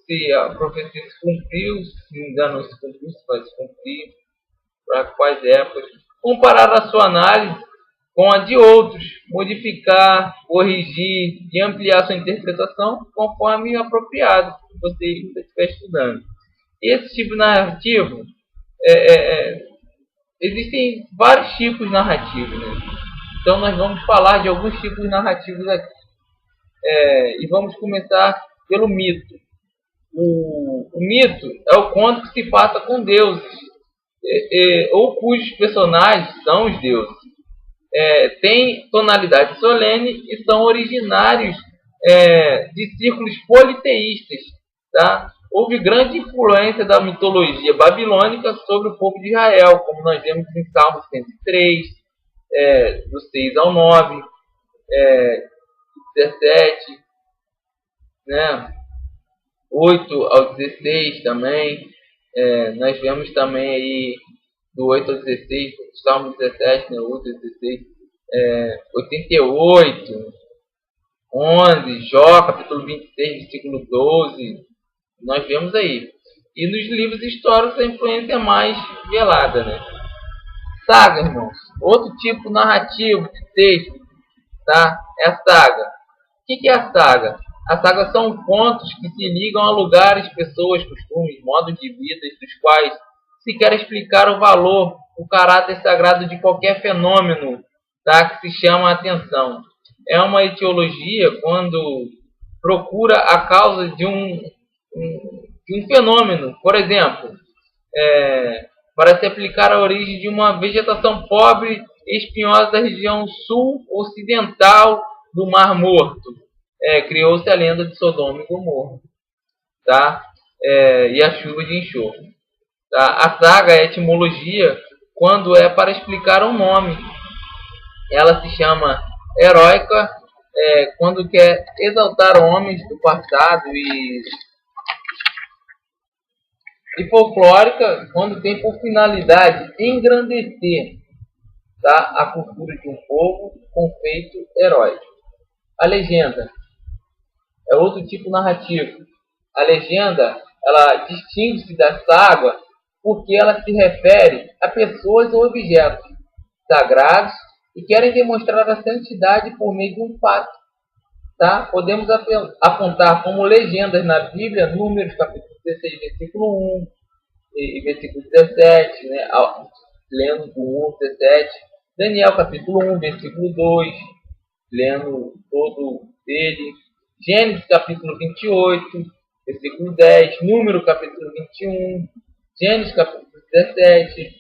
Speaker 1: Se a profecia se cumpriu, se ainda não se cumpriu, se vai se cumprir, para quais épocas. Comparar a sua análise com a de outros, modificar, corrigir e ampliar sua interpretação conforme apropriado que você estiver estudando. Esse tipo de narrativo, existem vários tipos narrativos, né? Então nós vamos falar de alguns tipos narrativos aqui. E vamos começar pelo mito. O mito é o conto que se passa com deuses, ou cujos personagens são os deuses. Tem tonalidade solene e são originários de círculos politeístas, tá? houve grande influência da mitologia babilônica sobre o povo de Israel, como nós vemos em Salmos 103, do 6 ao 9, 17, né? 8 ao 16 também. Nós vemos também aí do 8 ao 16, Salmo 17, né? 8 ao 16, 88, 11, Jó, capítulo 26, versículo 12, nós vemos aí. E nos livros históricos a influência é mais velada, né? Saga, irmãos, outro tipo narrativo de texto, tá? É a saga. O que é a saga? A saga são contos que se ligam a lugares, pessoas, costumes, modos de vida, dos quais se quer explicar o valor, o caráter sagrado de qualquer fenômeno, tá? Que se chama a atenção. É uma etiologia quando procura a causa de um fenômeno. Por exemplo, para se aplicar a origem de uma vegetação pobre e espinhosa da região sul-ocidental do Mar Morto. Criou-se a lenda de Sodoma e Gomorra, tá? E a chuva de enxofre. Tá? A saga é etimologia quando é para explicar um nome. Ela se chama heróica quando quer exaltar homens do passado e folclórica quando tem por finalidade engrandecer, tá, a cultura de um povo com feito heróico. A legenda é outro tipo narrativo. A legenda, ela distingue-se da saga porque ela se refere a pessoas ou objetos sagrados e querem demonstrar a santidade por meio de um fato. Tá? Podemos apontar como legendas na Bíblia Números capítulo 16, versículo 1 e versículo 17, né? Lendo do 1 ao 17. Daniel capítulo 1, versículo 2, lendo todo ele. Gênesis capítulo 28, versículo 10. Número capítulo 21. Gênesis capítulo 17.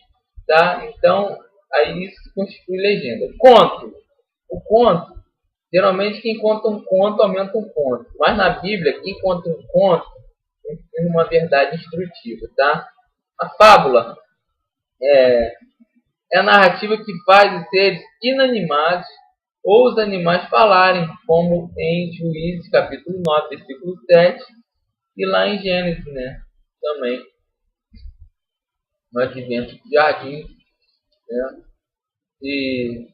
Speaker 1: Tá? Então, aí isso constitui legenda. Conto. O conto, geralmente quem conta um conto aumenta um conto. Mas na Bíblia, quem conta um conto tem uma verdade instrutiva. Tá? A fábula é a narrativa que faz os seres inanimados ou os animais falarem, como em Juízes capítulo 9, versículo 7, e lá em Gênesis, né? Também, no advento do jardim. Né? E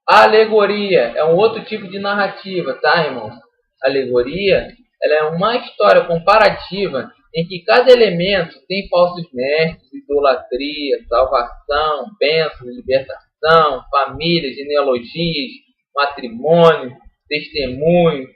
Speaker 1: a alegoria é um outro tipo de narrativa, tá, irmãos? A alegoria, ela é uma história comparativa em que cada elemento tem falsos mestres, idolatria, salvação, bênçãos, libertação, família, genealogias, matrimônio, testemunho,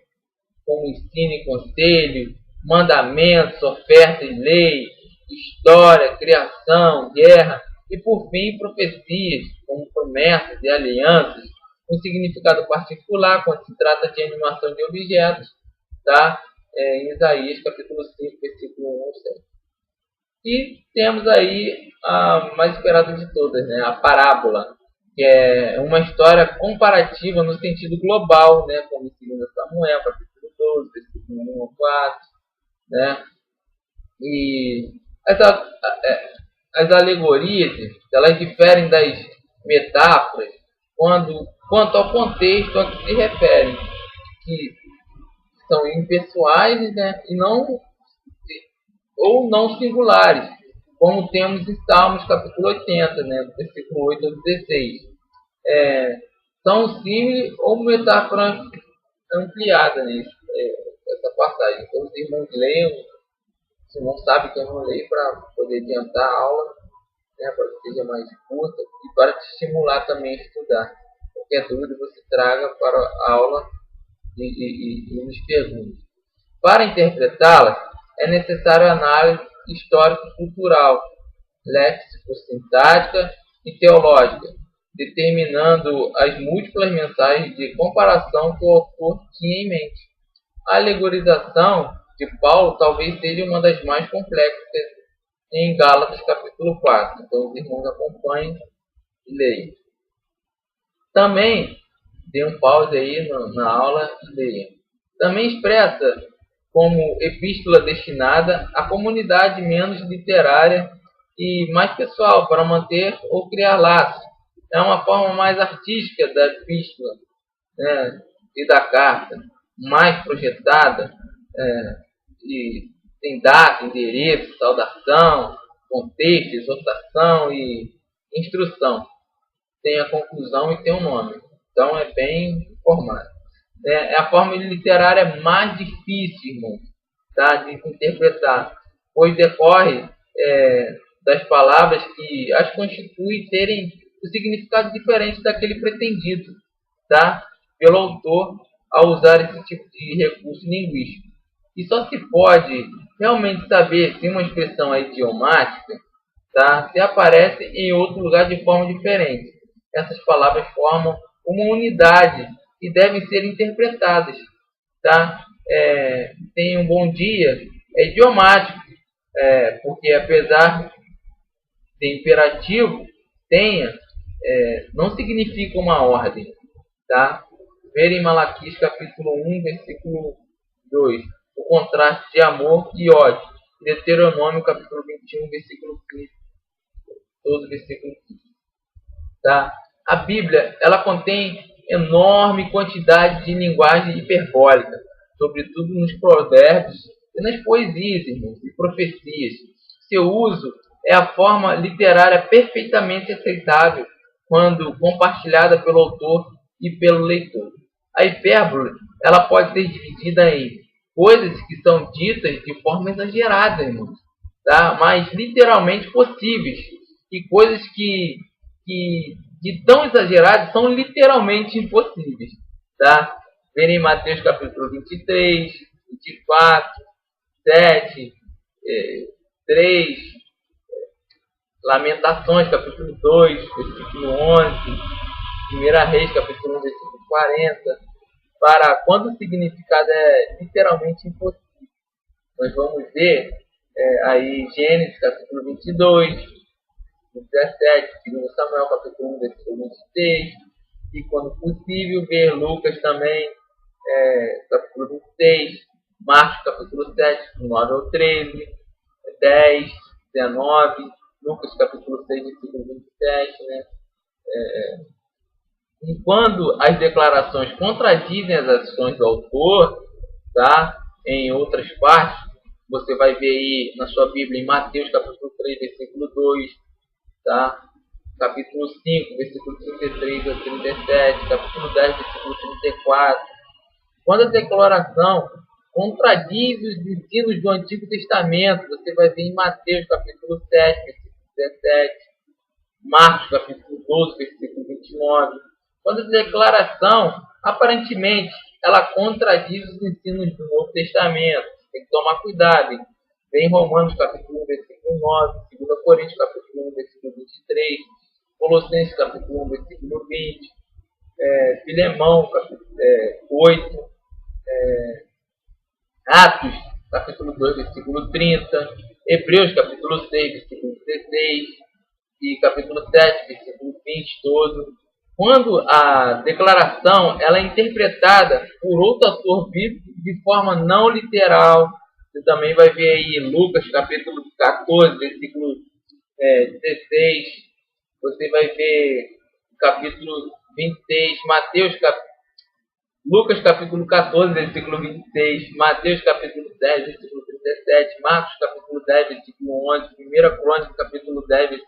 Speaker 1: como ensino e conselho, mandamentos, ofertas e lei, história, criação, guerra e, por fim, profecias, como promessas e alianças, com significado particular quando se trata de animação de objetos, tá? Em Isaías capítulo 5, versículo 1 ao 7. E temos aí a mais esperada de todas, né? A parábola, que é uma história comparativa no sentido global, né? Como em 2 Samuel, capítulo 12, versículo 1 ao 4. Né? E as alegorias, elas diferem das metáforas quanto ao contexto a que se referem, que são impessoais, né? Ou não singulares, como temos em Salmos capítulo 80, né? Versículo 8 ao 16. São símile ou metáfora ampliada, né? Essa passagem. Então os irmãos leiam, se não sabe que eu não leio, para poder adiantar a aula, né? Para que seja mais curta e para te estimular também a estudar. Qualquer dúvida você traga para a aula e nos pergunte. Para interpretá-las, é necessário análise histórico-cultural, léxico-sintática e teológica, determinando as múltiplas mensagens de comparação que o autor tinha em mente. A alegorização de Paulo talvez seja uma das mais complexas em Gálatas capítulo 4. Então os irmãos acompanhem e leiam. Também, dê um pause aí na aula e leiam. Também expressa como epístola destinada à comunidade menos literária e mais pessoal, para manter ou criar laços. É uma forma mais artística da epístola, né, e da carta, mais projetada, e tem data, endereço, saudação, contexto, exortação e instrução. Tem a conclusão e tem o nome. Então é bem formado. É a forma literária mais difícil, irmão, tá, de interpretar, pois decorre das palavras que as constituem terem o significado diferente daquele pretendido, tá, pelo autor ao usar esse tipo de recurso linguístico. E só se pode realmente saber se uma expressão é idiomática, tá, se aparece em outro lugar de forma diferente. Essas palavras formam uma unidade e devem ser interpretadas. Tá? Tenha um bom dia é idiomático, porque apesar de imperativo, tenha, não significa uma ordem. Tá? Ver em Malaquias capítulo 1, versículo 2, o contraste de amor e ódio. Deuteronômio capítulo 21, versículo 15, todo versículo 15. Tá? A Bíblia, ela contém enorme quantidade de linguagem hiperbólica, sobretudo nos provérbios e nas poesias, irmãos, e profecias. Seu uso é a forma literária perfeitamente aceitável quando compartilhada pelo autor e pelo leitor. A hipérbole, ela pode ser dividida em coisas que são ditas de forma exagerada, irmãos, tá? Mas literalmente possíveis, e coisas que de tão exageradas são literalmente impossíveis, tá? Verem em Mateus capítulo 23, 24, 7, 3, Lamentações capítulo 2, versículo 11, 1 Reis capítulo 1, versículo 40, para quando o significado é literalmente impossível. Nós vamos ver aí Gênesis capítulo 22, 17, 2 Samuel capítulo 1, versículo 26, e quando possível ver Lucas também, capítulo 26, Marcos capítulo 7, 9 ao 13, 10, 19, Lucas capítulo 6, versículo 27, né? E quando as declarações contradizem as ações do autor, tá? Em outras partes, você vai ver aí na sua Bíblia em Mateus capítulo 3, versículo 2, tá? Capítulo 5, versículo 33 a 37, capítulo 10, versículo 34. Quando a declaração contradiz os ensinos do Antigo Testamento, você vai ver em Mateus capítulo 7, versículo 17, Marcos capítulo 12, versículo 29. Quando a declaração, aparentemente, ela contradiz os ensinos do Novo Testamento, tem que tomar cuidado, hein? Vem em Romanos capítulo 1, versículo 9, 2 Coríntios capítulo 1, versículo 23, Colossenses capítulo 1, versículo 20, Filemão capítulo 8, Atos capítulo 2, versículo 30, Hebreus capítulo 6, versículo 16 e capítulo 7, versículo 20 todo. Quando a declaração ela é interpretada por outro autor bíblico de forma não literal, você também vai ver aí Lucas capítulo 14, versículo 16, você vai ver capítulo 26, Lucas capítulo 14, versículo 26, Mateus capítulo 10, versículo 37, Marcos capítulo 10, versículo 11, 1 Crônica capítulo 10,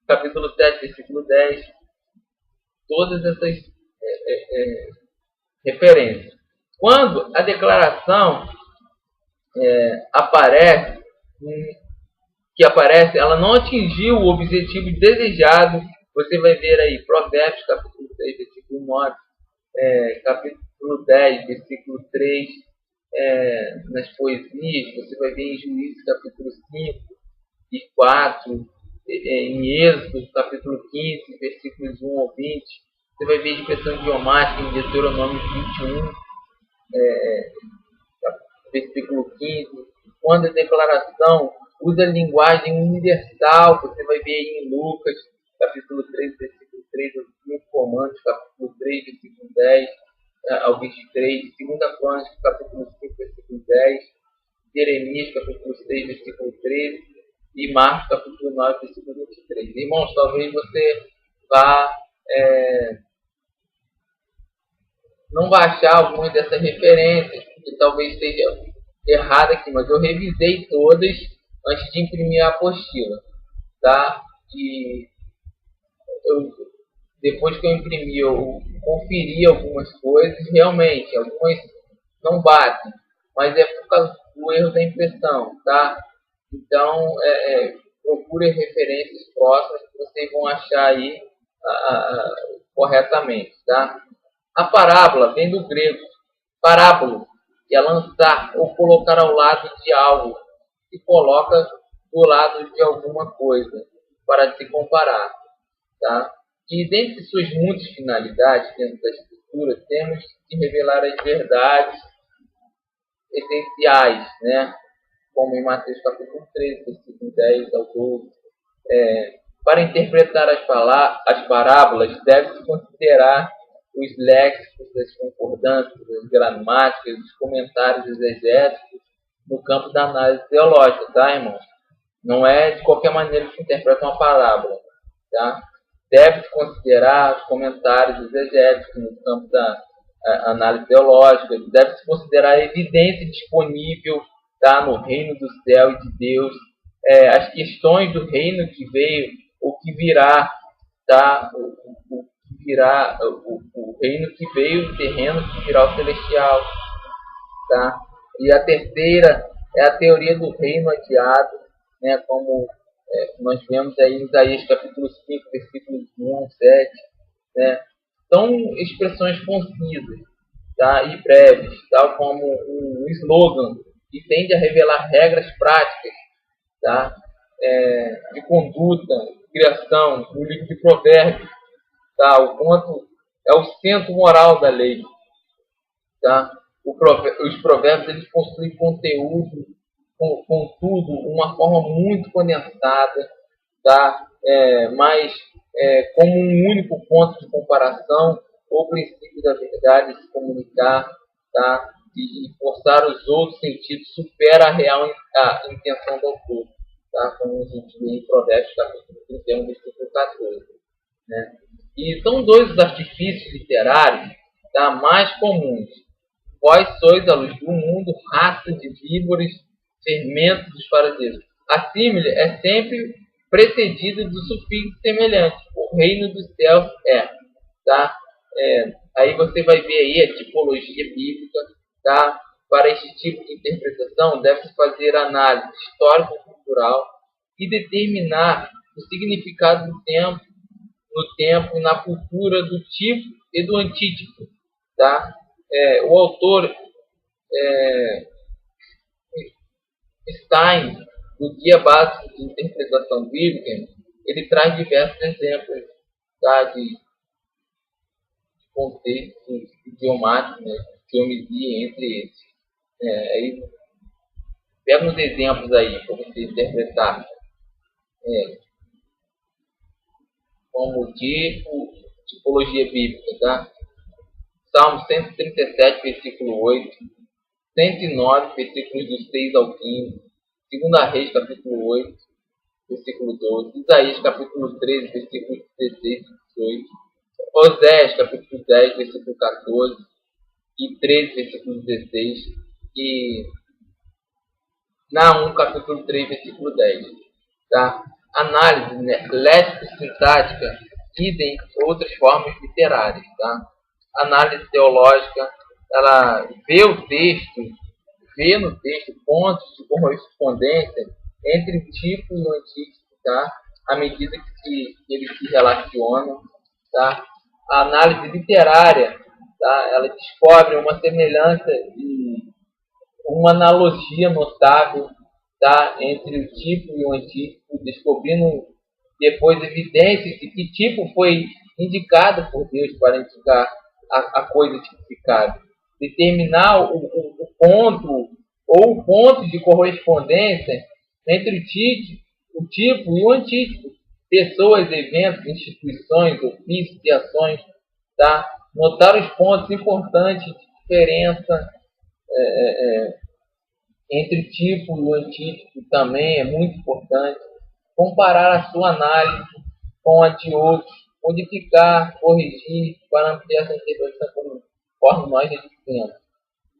Speaker 1: capítulo 7, versículo 10, todas essas referências. Quando a declaração aparece, ela não atingiu o objetivo desejado. Você vai ver aí Provérbios capítulo 6, versículo 9, capítulo 10, versículo 3, nas poesias. Você vai ver em Juízes capítulo 5 e 4, em Êxodo capítulo 15, versículos 1 ao 20. Você vai ver expressão idiomática em Deuteronômio 21, versículo 15. Quando a declaração usa linguagem universal, você vai ver aí em Lucas capítulo 3, versículo 3 ao 5, Romanos capítulo 3, versículo 10 ao 23, 2 Crônicas capítulo 5, versículo versículo 10, Jeremias, capítulo 6, versículo 13, e Marcos, capítulo 9, versículo 23. Irmãos, talvez você vá, não vai achar algumas dessas referências, porque talvez esteja errada aqui, mas eu revisei todas antes de imprimir a apostila, tá? E depois que eu imprimi, eu conferi algumas coisas, realmente, algumas não batem, mas é por causa do erro da impressão, tá? Então, procure referências próximas que vocês vão achar aí corretamente, tá? A parábola vem do grego parábolo, que é lançar ou colocar ao lado de algo, e coloca do lado de alguma coisa, para se comparar, tá? E dentre suas muitas finalidades dentro da escritura, temos que revelar as verdades essenciais, né? Como em Mateus capítulo 13, versículo 10 ao 12. Para interpretar as parábolas, deve-se considerar os léxicos, as concordâncias, as gramáticas, os comentários exegéticos no campo da análise teológica, tá, irmãos? Não é de qualquer maneira que se interpreta uma parábola, tá? Deve-se considerar os comentários exegéticos no campo da análise teológica, deve-se considerar a evidência disponível, tá, no reino do céu e de Deus, as questões do reino que veio, o que virá, tá? O que virá, o reino que veio, o terreno que virá, o celestial, tá? E a terceira é a teoria do reino adiado, né? Como nós vemos aí em Isaías capítulo 5, versículos 1 ao 7, né? São expressões concisas, tá? E breves, tal como um slogan que tende a revelar regras práticas, tá? De conduta, de criação, no livro de Provérbios, tá? O quanto é o centro moral da lei, tá? Os provérbios eles possuem conteúdo, contudo, uma forma muito condensada, tá? Mas como um único ponto de comparação ou princípio da verdade se comunicar, tá? E forçar os outros sentidos supera a intenção do autor, tá? Como a gente vê em Provérbios capítulo 31, versículo 14, né? E são dois os artifícios literários, tá, mais comuns. Vós sois a luz do mundo, raça de víboras, fermento dos fariseus. A símile é sempre precedida do sufixo semelhante. O reino dos céus é, tá? Aí você vai ver aí a tipologia bíblica, tá? Para este tipo de interpretação, deve-se fazer análise histórico-cultural e determinar o significado do tempo, no tempo e na cultura do tipo e do antítipo, tá? O autor Stein, no Guia Básico de Interpretação Bíblica, ele traz diversos exemplos, tá, de contextos idiomáticos, né, de homilia entre eles. Aí, pega uns exemplos aí para você interpretar. Como tipologia bíblica, tá? Salmo 137, versículo 8. 109, versículos do 6 ao 15. 2 Reis, capítulo 8, versículo 12. Isaías, capítulo 13, versículos 16 e 18. Oséias, capítulo 10, versículo 14 e 13, versículo 16. E Naum, capítulo 3, versículo 10. Tá? Análise, né, léxico-sintática, idem outras formas literárias. Tá? Análise teológica, ela vê no texto pontos de correspondência entre o tipo e o antítipo, tá? À medida que eles se relacionam, tá? A análise literária, tá? Ela descobre uma semelhança e uma analogia notável, tá? Entre o tipo e o antítipo, descobrindo depois evidências de que tipo foi indicado por Deus para indicar a coisa tipificada. Determinar o ponto ou o ponto de correspondência entre o tipo e o antítipo. Pessoas, eventos, instituições, ofícios e ações. Tá? Notar os pontos importantes de diferença entre tipo e antítipo também é muito importante. Comparar a sua análise com a de outros, modificar, corrigir para ampliar essa interpretação conforme nós já dissemos,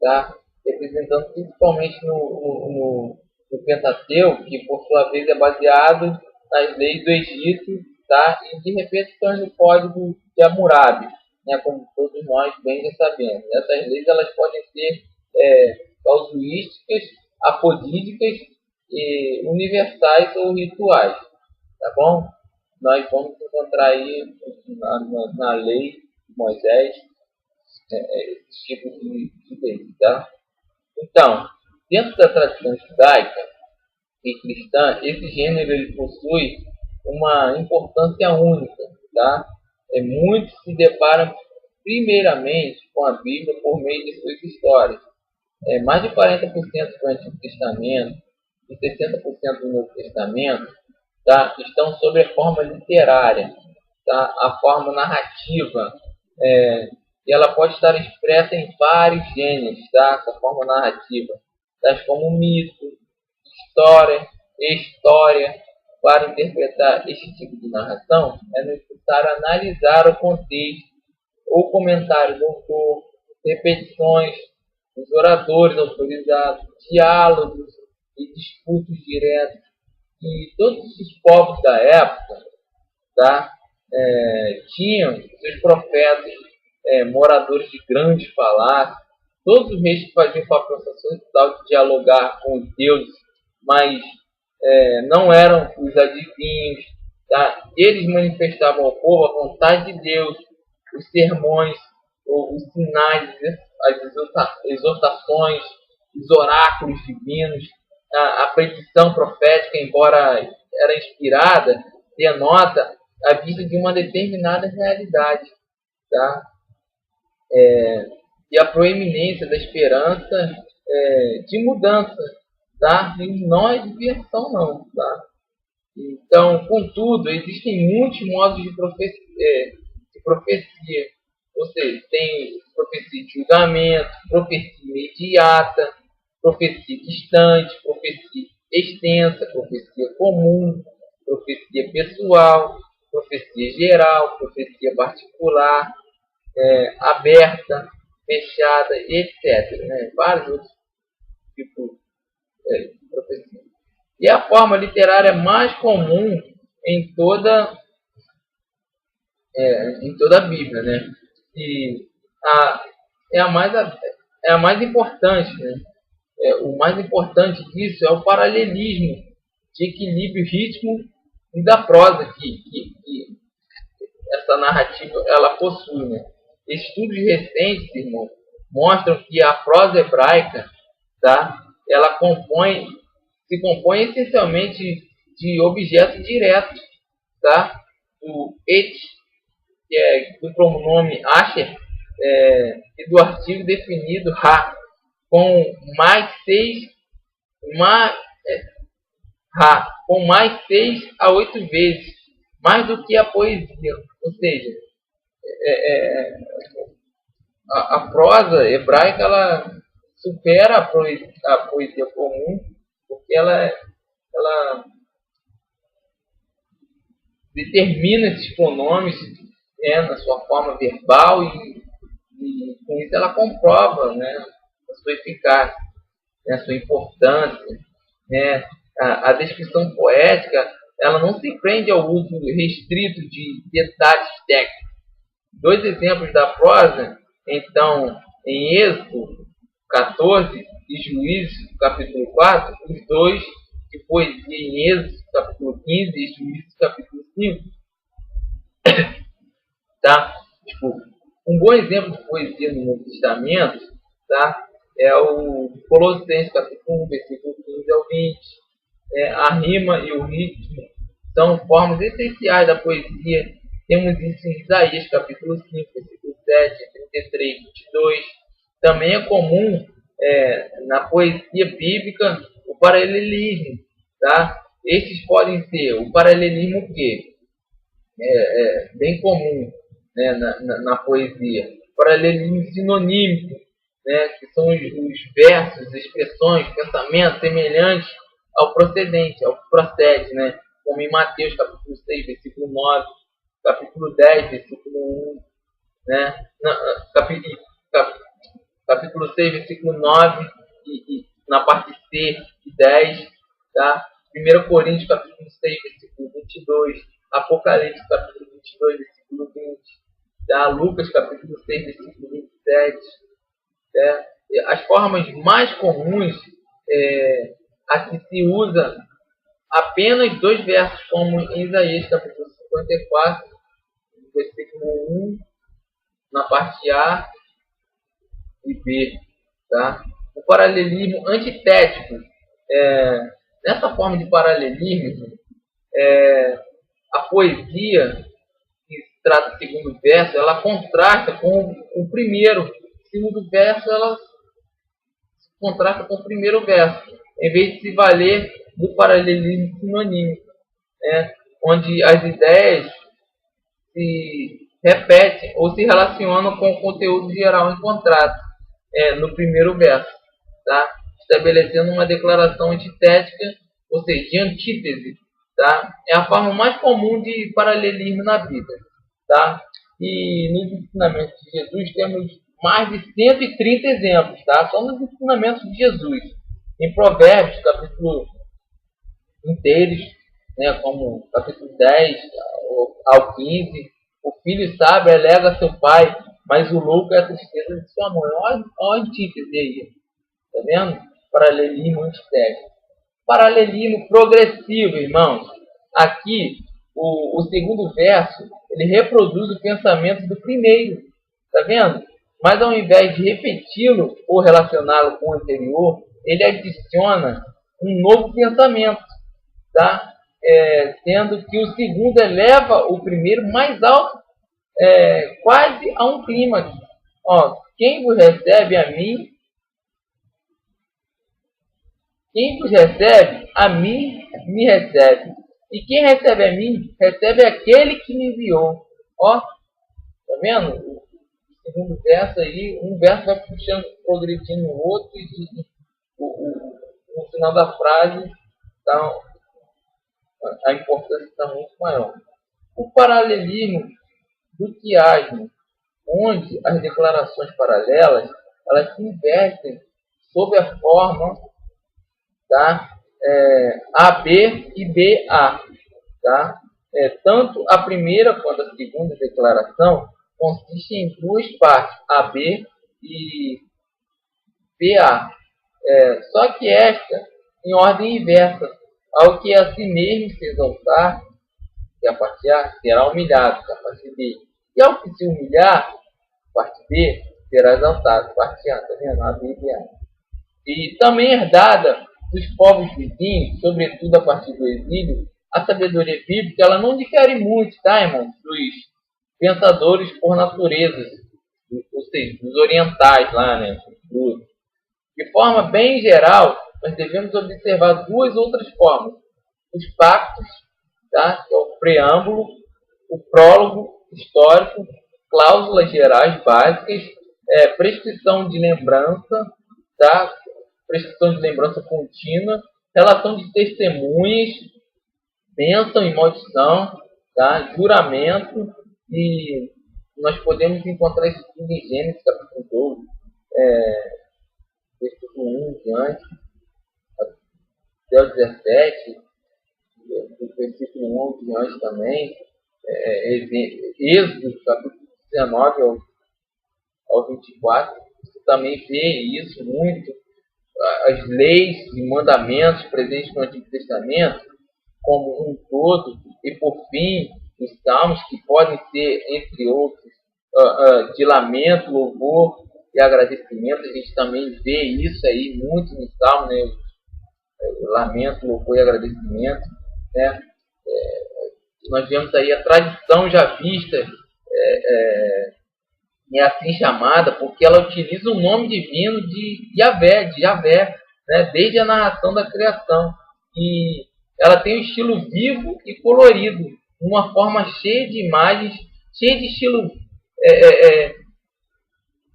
Speaker 1: tá? Representando principalmente no Pentateuco, que por sua vez é baseado nas leis do Egito, tá? E de repetições do Código de Hammurabi, né? Como todos nós bem já sabemos. Essas leis elas podem ser casuísticas, apodídicas, universais ou rituais, tá bom? Nós vamos encontrar aí na lei de Moisés esse tipo de lei, tá? Então, dentro da tradição judaica e cristã, esse gênero ele possui uma importância única, tá? Muitos se deparam primeiramente com a Bíblia por meio de suas histórias. Mais de 40% do Antigo Testamento e 60% do Novo Testamento, tá, estão sob a forma literária, tá? A forma narrativa, e ela pode estar expressa em vários gêneros, tá? Essa forma narrativa, tais como mito, história. Para interpretar este tipo de narração, é necessário analisar o contexto, o comentário do autor, repetições, os oradores autorizados, diálogos e discursos diretos. E todos os povos da época, tá, tinham seus profetas, moradores de grandes palácios, todos os reis que faziam papel sacerdotal de dialogar com os deuses, mas não eram os adivinhos, tá? Eles manifestavam ao povo a vontade de Deus, os sermões, os sinais, as exortações, os oráculos divinos, a predição profética, embora era inspirada, denota a vista de uma determinada realidade, tá? E a proeminência da esperança de mudança, tá? E não é de diversão, não, tá? Então, contudo, existem muitos modos de profecia. Ou seja, tem profecia de julgamento, profecia imediata, profecia distante, profecia extensa, profecia comum, profecia pessoal, profecia geral, profecia particular, aberta, fechada, etc. Né? Vários outros tipos de profecia. E a forma literária mais comum em toda a Bíblia, né? E é a mais importante, né? O mais importante disso é o paralelismo de equilíbrio, ritmo e da prosa que essa narrativa ela possui, né? Estudos recentes, irmão, mostram que a prosa hebraica, tá? Ela se compõe essencialmente de objetos diretos, tá? Do et, que é do pronome asher, e do artigo definido ha, com mais 6 a 8 vezes, mais do que a poesia. Ou seja, a prosa hebraica ela supera a poesia comum, porque ela determina esses pronomes, na sua forma verbal e com isso ela comprova, né, a sua eficácia, né, a sua importância. Né. A descrição poética ela não se prende ao uso restrito de detalhes técnicos. Dois exemplos da prosa, então, em Êxodo 14 e Juízes capítulo 4, os dois de poesia em Êxodo capítulo 15 e Juízes capítulo 5. Tá? Tipo, um bom exemplo de poesia no Novo Testamento, tá? É o Colossenses capítulo 1, versículo 15 ao 20. A rima e o ritmo são formas essenciais da poesia. Temos isso em Isaías capítulo 5, versículo 7, 33, 22. Também é comum na poesia bíblica o paralelismo. Tá? Estes podem ser o paralelismo que bem comum, né, na poesia. Paralelismo sinonímico, né, que são os versos, expressões, pensamentos semelhantes ao procedente, ao que procede, né, como em Mateus capítulo 6, versículo 9, capítulo 10, versículo 1, né, capítulo 6, versículo 9, e na parte C e 10, tá? 1 Coríntios, capítulo 6, versículo 22, Apocalipse, capítulo 22, versículo 20, tá? Lucas, capítulo 6, versículo 27, tá? As formas mais comuns a que se usa apenas dois versos, como em Isaías, capítulo 54, versículo 1, na parte A e B, tá? O paralelismo antitético, nessa forma de paralelismo, a poesia que se trata do segundo verso, ela contrasta com o primeiro. O segundo verso, ela contrasta com o primeiro verso, em vez de se valer do paralelismo sinonímico, né? Onde as ideias se repetem ou se relacionam com o conteúdo geral encontrado no primeiro verso, tá? Estabelecendo uma declaração antitética, ou seja, de antítese, tá? É a forma mais comum de paralelismo na Bíblia, tá? E nos ensinamentos de Jesus temos mais de 130 exemplos, tá? Só nos ensinamentos de Jesus. Em Provérbios, capítulo inteiros, né, como capítulo 10 ao 15, o filho sábio alega a seu pai, mas o louco é a tristeza de sua mãe. Olha a antítese aí, tá vendo? Paralelismo antitético. Paralelismo progressivo, irmãos. Aqui, o segundo verso, ele reproduz o pensamento do primeiro, tá vendo? Mas ao invés de repeti-lo ou relacioná-lo com o anterior, ele adiciona um novo pensamento, tá? Sendo que o segundo eleva o primeiro mais alto, quase a um clímax. Ó, quem vos recebe a mim me recebe. E quem recebe a mim, recebe aquele que me enviou. Ó, tá vendo? O segundo verso aí, um verso vai puxando, progredindo o outro, e no final da frase, tá, a importância está muito maior. O paralelismo do quiasmo, onde as declarações paralelas elas se invertem sob a forma, tá? AB e BA, tá? Tanto a primeira quanto a segunda declaração consistem em duas partes, AB e BA. Só que esta em ordem inversa, ao que a si mesmo se exaltar, que é a parte A, será humilhado, que é a parte B. E ao que se humilhar, parte B, será exaltado, parte A, tá vendo? A, B e A. E também herdada dos povos vizinhos, sobretudo a partir do exílio, a sabedoria bíblica, ela não difere muito, tá, irmão? Dos pensadores por natureza, ou seja, dos orientais lá, né? De forma bem geral, nós devemos observar duas outras formas. Os pactos, tá? Que é o preâmbulo, o prólogo histórico, cláusulas gerais básicas, prescrição de lembrança, tá? Prescrição de lembrança contínua, relação de testemunhas, bênção e maldição, tá? Juramento, e nós podemos encontrar isso tudo em Gênesis capítulo 12, versículo 1 em diante, até o 17, do versículo 1 em diante também, Êxodo capítulo 19 ao 24, você também vê isso muito, as leis e mandamentos presentes no Antigo Testamento como um todo, e por fim os salmos, que podem ser, entre outros, de lamento, louvor e agradecimento. A gente também vê isso aí muito no salmo, né? Lamento, louvor e agradecimento, né? Nós vemos aí a tradição já vista, é assim chamada, porque ela utiliza o nome divino de Yahvé, né? Desde a narração da criação. E ela tem um estilo vivo e colorido, uma forma cheia de imagens, cheia de estilo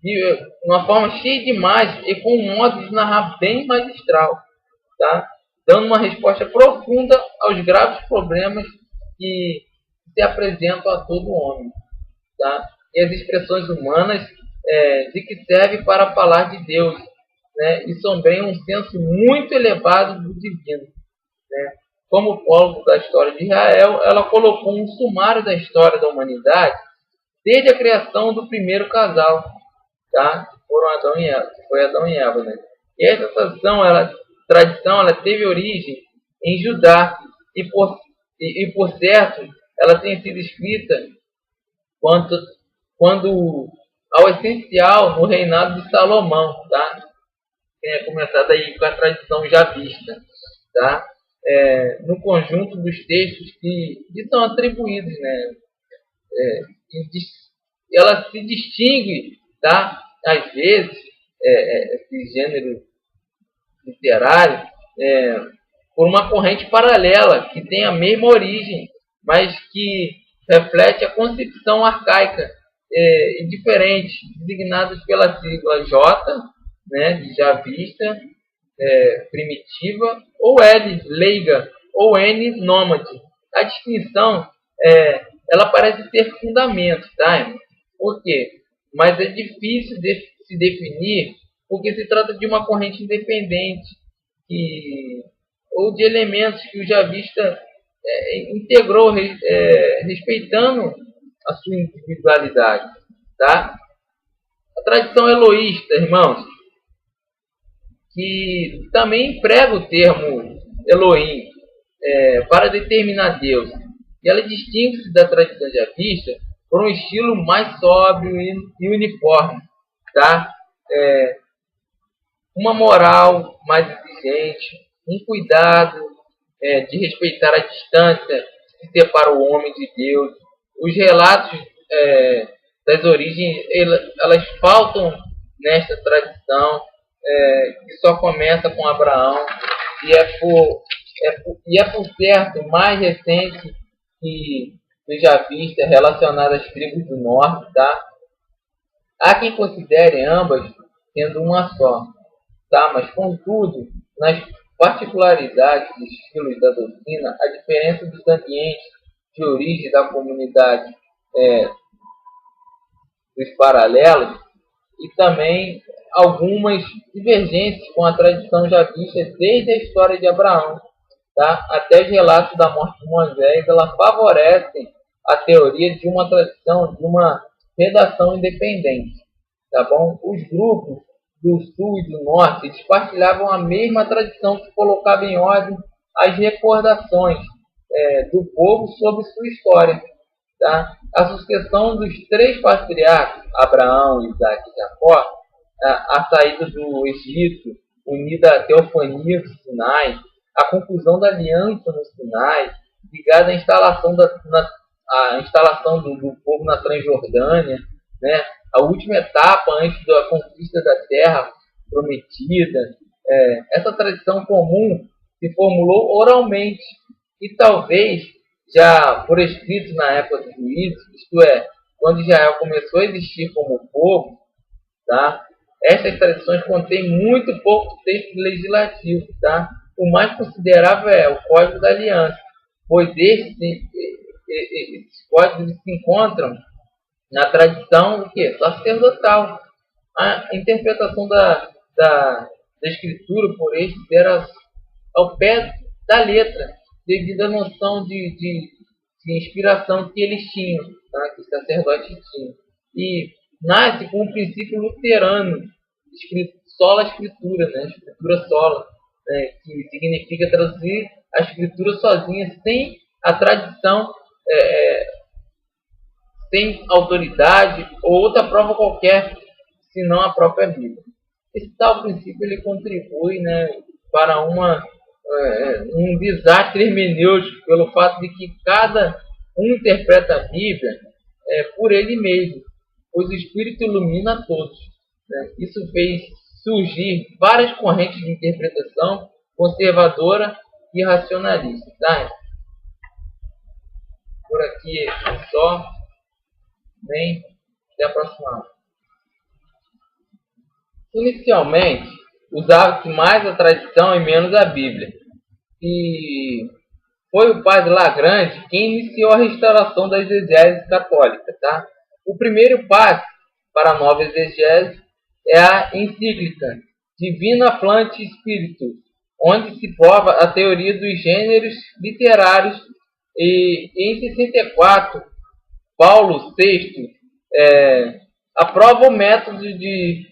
Speaker 1: de uma forma cheia de imagens e com um modo de narrar bem magistral, tá? Dando uma resposta profunda aos graves problemas que se apresentam a todo homem, tá? E as expressões humanas de que serve para falar de Deus, né? E também um senso muito elevado do divino, né? Como prólogo da história de Israel, ela colocou um sumário da história da humanidade desde a criação do primeiro casal, tá? Que foram Adão e Eva, que foi Adão e Eva, né? E essa tradição, ela teve origem em Judá e por certo, ela tem sido escrita quanto, quando ao essencial no reinado de Salomão, tá? Tem começado aí com a tradição já vista, tá? No conjunto dos textos que são atribuídos, né? Ela se distingue, tá? Às vezes, esse gênero literário, por uma corrente paralela que tem a mesma origem, mas que reflete a concepção arcaica e diferente, designadas pela sigla J, né, de já vista, primitiva, ou L, leiga, ou N, nômade. A distinção, ela parece ter fundamento, tá? Por quê? Mas é difícil de se definir porque se trata de uma corrente independente ou de elementos que o javista integrou, respeitando a sua individualidade, tá? A tradição eloísta, irmãos, que também emprega o termo Elohim para determinar Deus. E ela distingue-se da tradição javista por um estilo mais sóbrio e uniforme, tá? Uma moral mais exigente, um cuidado de respeitar a distância que separa o homem de Deus. Os relatos das origens, elas faltam nesta tradição, que só começa com Abraão e é por certo mais recente que já vista relacionada às tribos do norte, tá? Há quem considere ambas sendo uma só, tá? Mas contudo, nas particularidades dos estilos da doutrina, a diferença dos ambientes de origem da comunidade dos paralelos e também algumas divergências com a tradição já vista desde a história de Abraão, tá? Até os relatos da morte de Moisés, ela favorecem a teoria de uma tradição, de uma redação independente, tá bom? Os grupos do sul e do norte eles partilhavam a mesma tradição que colocava em ordem as recordações do povo sobre sua história, tá? A sucessão dos três patriarcas, Abraão, Isaac e Jacó, a saída do Egito, unida à teofania do Sinai, a conclusão da aliança no Sinai, ligada à instalação, do povo na Transjordânia, né? A última etapa antes da conquista da terra prometida. Essa tradição comum se formulou oralmente e talvez já por escrito na época dos juízes, isto é, quando Israel começou a existir como povo, tá? Essas tradições contêm muito pouco texto legislativo, tá? O mais considerável é o Código da Aliança, pois esses códigos se encontram na tradição sacerdotal. A interpretação da Escritura por estes era ao pé da letra, devido à noção de inspiração que eles tinham, tá? Que os sacerdotes tinham. E nasce com o princípio luterano, sola escritura, né? Escritura sola, né? Que significa traduzir a escritura sozinha, sem a tradição, sem autoridade ou outra prova qualquer, senão a própria Bíblia. Esse tal princípio ele contribui, né, para um desastre hermenêutico, pelo fato de que cada um interpreta a Bíblia por ele mesmo, pois o Espírito ilumina a todos, né? Isso fez surgir várias correntes de interpretação conservadora e racionalista. Tá? Por aqui é só. Bem, até a próxima aula. Inicialmente, usava-se mais a tradição e menos a Bíblia. E foi o padre Lagrange quem iniciou a restauração da exegese católica. Tá? O primeiro passo para a nova exegese é a encíclica Divina Plante Spiritus, onde se prova a teoria dos gêneros literários, e em 64, Paulo VI aprova o método de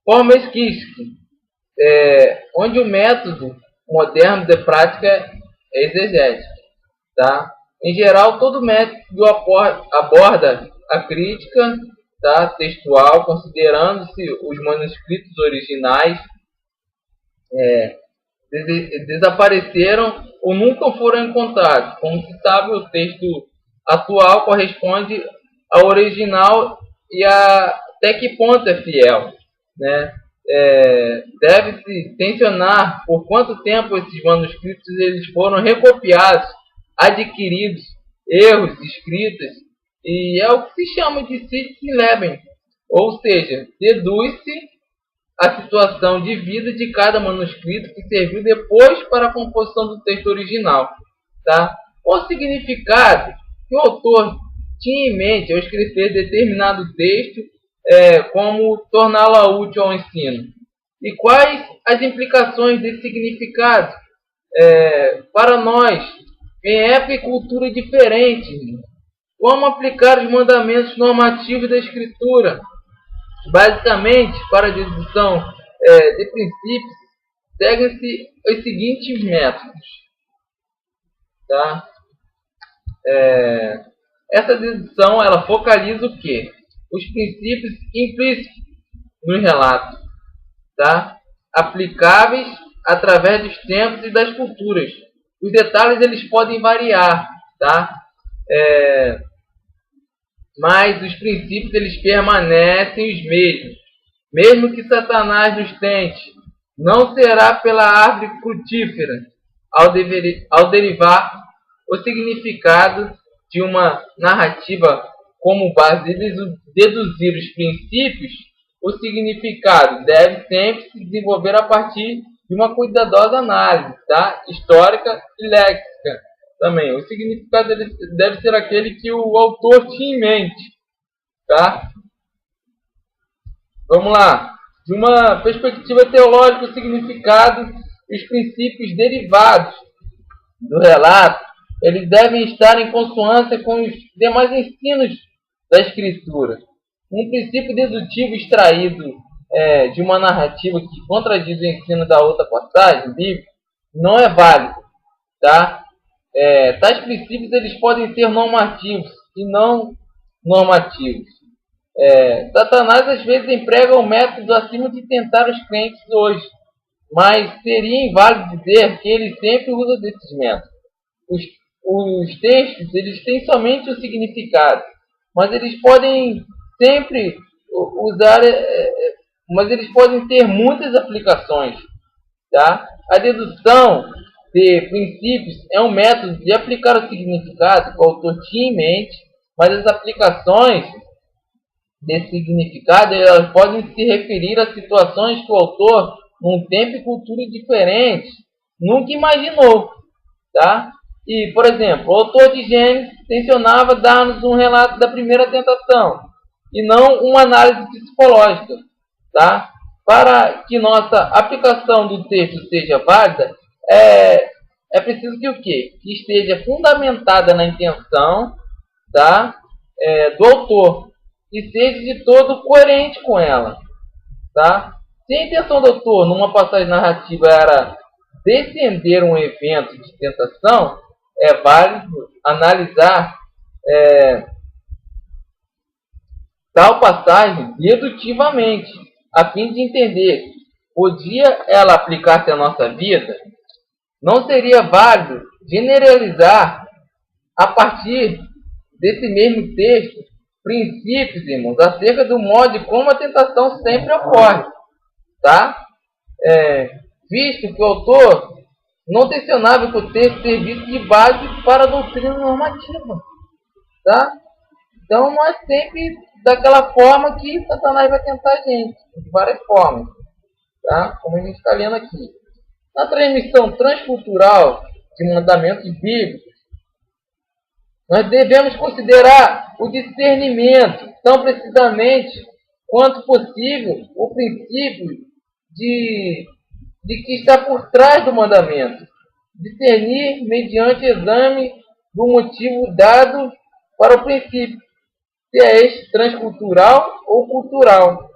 Speaker 1: forma esquística, onde o método moderno de prática é exegética. Tá? Em geral, todo método aborda a crítica, tá, textual, considerando-se os manuscritos originais desapareceram ou nunca foram encontrados. Como se sabe, o texto atual corresponde ao original e até que ponto é fiel, né? Deve-se tensionar por quanto tempo esses manuscritos eles foram recopiados, adquiridos, erros, escritas, e é o que se chama de Citizen Leben, ou seja, deduz-se a situação de vida de cada manuscrito que serviu depois para a composição do texto original. Tá? O significado que o autor tinha em mente ao escrever determinado texto, como torná-lo útil ao ensino. E quais as implicações desse significado para nós, em época e cultura diferentes? Como aplicar os mandamentos normativos da Escritura? Basicamente, para a dedução de princípios, seguem-se os seguintes métodos. Tá? Essa dedução ela focaliza o quê? Os princípios implícitos no relato, tá? Aplicáveis através dos tempos e das culturas. Os detalhes eles podem variar, tá? Mas os princípios eles permanecem os mesmos. Mesmo que Satanás nos tente, não será pela árvore frutífera ao derivar o significado de uma narrativa como base de deduzir os princípios. O significado deve sempre se desenvolver a partir de uma cuidadosa análise, tá? Histórica e léxica. Também, o significado deve ser aquele que o autor tinha em mente, tá? Vamos lá. De uma perspectiva teológica, o significado e os princípios derivados do relato, eles devem estar em consonância com os demais ensinos da Escritura. Um princípio dedutivo extraído de uma narrativa que contradiz o ensino da outra passagem bíblica não é válido, tá? Tais princípios eles podem ser normativos e não normativos. Satanás às vezes emprega o método acima de tentar os crentes hoje, mas seria inválido dizer que ele sempre usa desses métodos. Os textos eles têm somente o significado, mas eles podem sempre usar, mas eles podem ter muitas aplicações, tá? A dedução de princípios é um método de aplicar o significado que o autor tinha em mente, mas as aplicações desse significado elas podem se referir a situações que o autor, num tempo e cultura diferentes, nunca imaginou, tá? E, por exemplo, o autor de Gênesis tensionava dar-nos um relato da primeira tentação e não uma análise psicológica, tá? Para que nossa aplicação do texto seja válida, é preciso que o quê? Que esteja fundamentada na intenção, tá? Do autor e seja de todo coerente com ela, tá? Se a intenção do autor numa passagem narrativa era descender um evento de tentação, é válido analisar tal passagem dedutivamente, a fim de entender, podia ela aplicar-se à nossa vida? Não seria válido generalizar a partir desse mesmo texto princípios, irmãos, acerca do modo de como a tentação sempre ocorre, tá? Visto que o autor não tensionava que o texto servisse de base para a doutrina normativa, tá? Então não é sempre daquela forma que Satanás vai tentar a gente, de várias formas. tá? Como a gente está lendo aqui. Na transmissão transcultural de mandamentos bíblicos, nós devemos considerar o discernimento, tão precisamente quanto possível, o princípio de que está por trás do mandamento. Discernir mediante exame do motivo dado para o princípio, se é este transcultural ou cultural.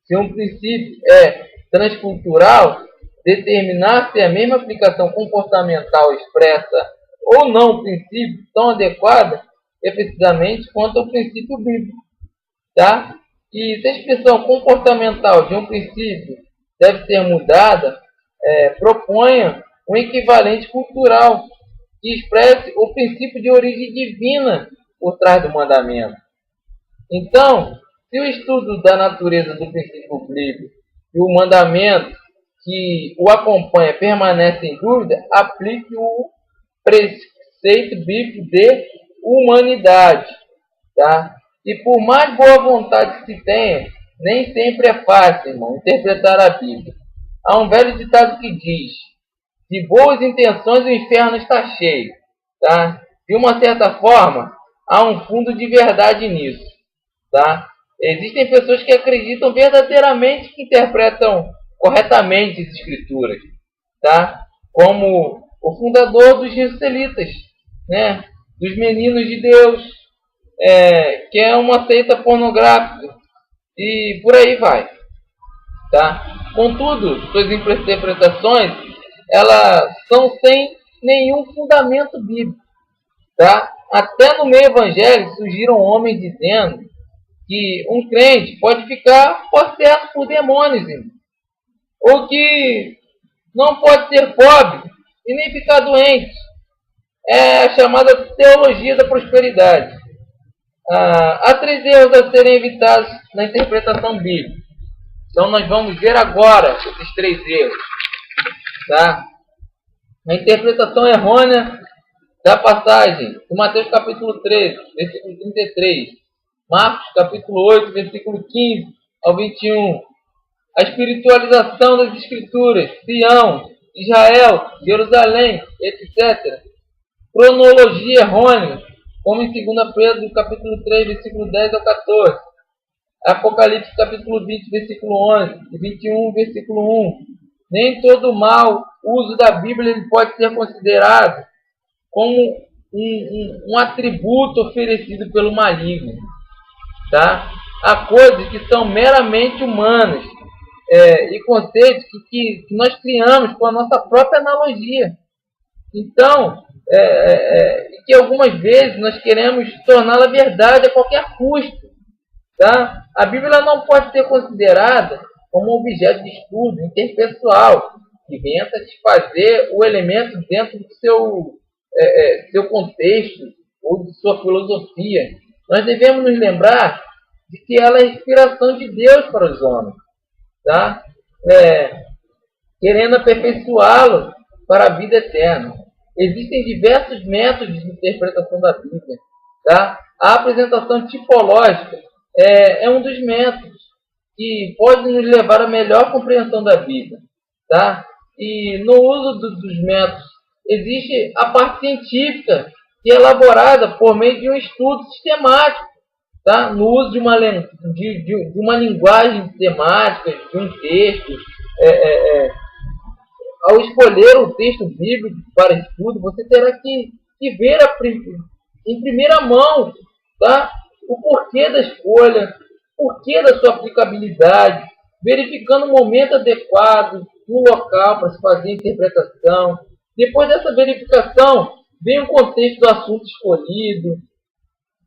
Speaker 1: Se um princípio é transcultural, determinar se a mesma aplicação comportamental expressa ou não o princípio tão adequada é precisamente quanto ao princípio bíblico. Tá? E se a expressão comportamental de um princípio deve ser mudada, proponha um equivalente cultural que expresse o princípio de origem divina por trás do mandamento. Então, se o estudo da natureza do princípio bíblico e o mandamento que o acompanha permanece em dúvida, aplique o preceito bíblico de humanidade. Tá? E por mais boa vontade que se tenha, nem sempre é fácil, irmão, interpretar a Bíblia. Há um velho ditado que diz: de boas intenções o inferno está cheio. Tá? De uma certa forma, há um fundo de verdade nisso. Tá? Existem pessoas que acreditam verdadeiramente que interpretam corretamente as Escrituras. Tá? Como o fundador dos israelitas, né? Dos meninos de Deus, que é uma seita pornográfica. E por aí vai. Tá? Contudo, suas interpretações elas são sem nenhum fundamento bíblico. Tá? Até no meio evangélico surgiram homens dizendo que um crente pode ficar possesso por demônios, irmão. Ou que não pode ser pobre e nem ficar doente. É a chamada teologia da prosperidade. Há 3 erros a serem evitados na interpretação bíblica. Então nós vamos ver agora esses 3 erros. Tá? A interpretação errônea da passagem de Mateus capítulo 13, versículo 33. Marcos capítulo 8, versículo 15 ao 21. A espiritualização das Escrituras, Sião, Israel, Jerusalém, etc. Cronologia errônea, como em 2 Pedro capítulo 3, versículo 10 ao 14. Apocalipse capítulo 20, versículo 11 e 21, versículo 1. Nem todo mau uso da Bíblia ele pode ser considerado como um atributo oferecido pelo maligno. Tá? Há coisas que são meramente humanas e conceitos que nós criamos com a nossa própria analogia. Então, que algumas vezes nós queremos torná-la verdade a qualquer custo. Tá? A Bíblia não pode ser considerada como um objeto de estudo interpessoal que venha satisfazer o elemento dentro do seu contexto ou de sua filosofia. Nós devemos nos lembrar de que ela é a inspiração de Deus para os homens, tá? Querendo aperfeiçoá-lo para a vida eterna. Existem diversos métodos de interpretação da Bíblia. Tá? A apresentação tipológica é um dos métodos que pode nos levar à melhor compreensão da Bíblia. Tá? E no uso dos métodos, existe a parte científica, que é elaborada por meio de um estudo sistemático. Tá? No uso de uma linguagem temática, de um texto. Ao escolher o texto bíblico para estudo, você terá que ver em primeira mão, tá? O porquê da escolha, o porquê da sua aplicabilidade, verificando o momento adequado, no local para se fazer a interpretação. Depois dessa verificação, vem o contexto do assunto escolhido.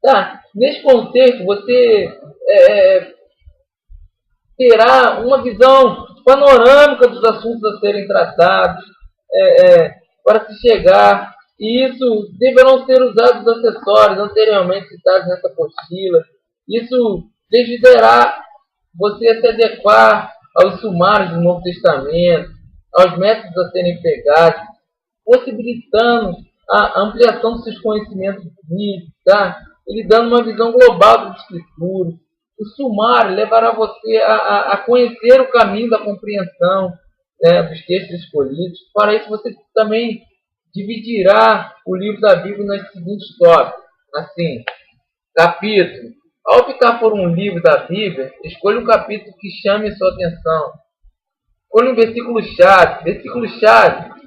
Speaker 1: Tá? Nesse contexto, você terá uma visão panorâmica dos assuntos a serem tratados para se chegar, e isso deverão ser usados os acessórios anteriormente citados nessa apostila. Isso ajudará você a se adequar aos sumários do Novo Testamento, aos métodos a serem empregados, possibilitando a ampliação dos seus conhecimentos bíblicos, tá? Ele dando uma visão global das Escrituras. O sumário levará você a conhecer o caminho da compreensão, né, dos textos escolhidos. Para isso, você também dividirá o livro da Bíblia nas seguintes tópicos. Assim, capítulo. Ao optar por um livro da Bíblia, escolha um capítulo que chame a sua atenção. Escolha um versículo-chave. Versículo-chave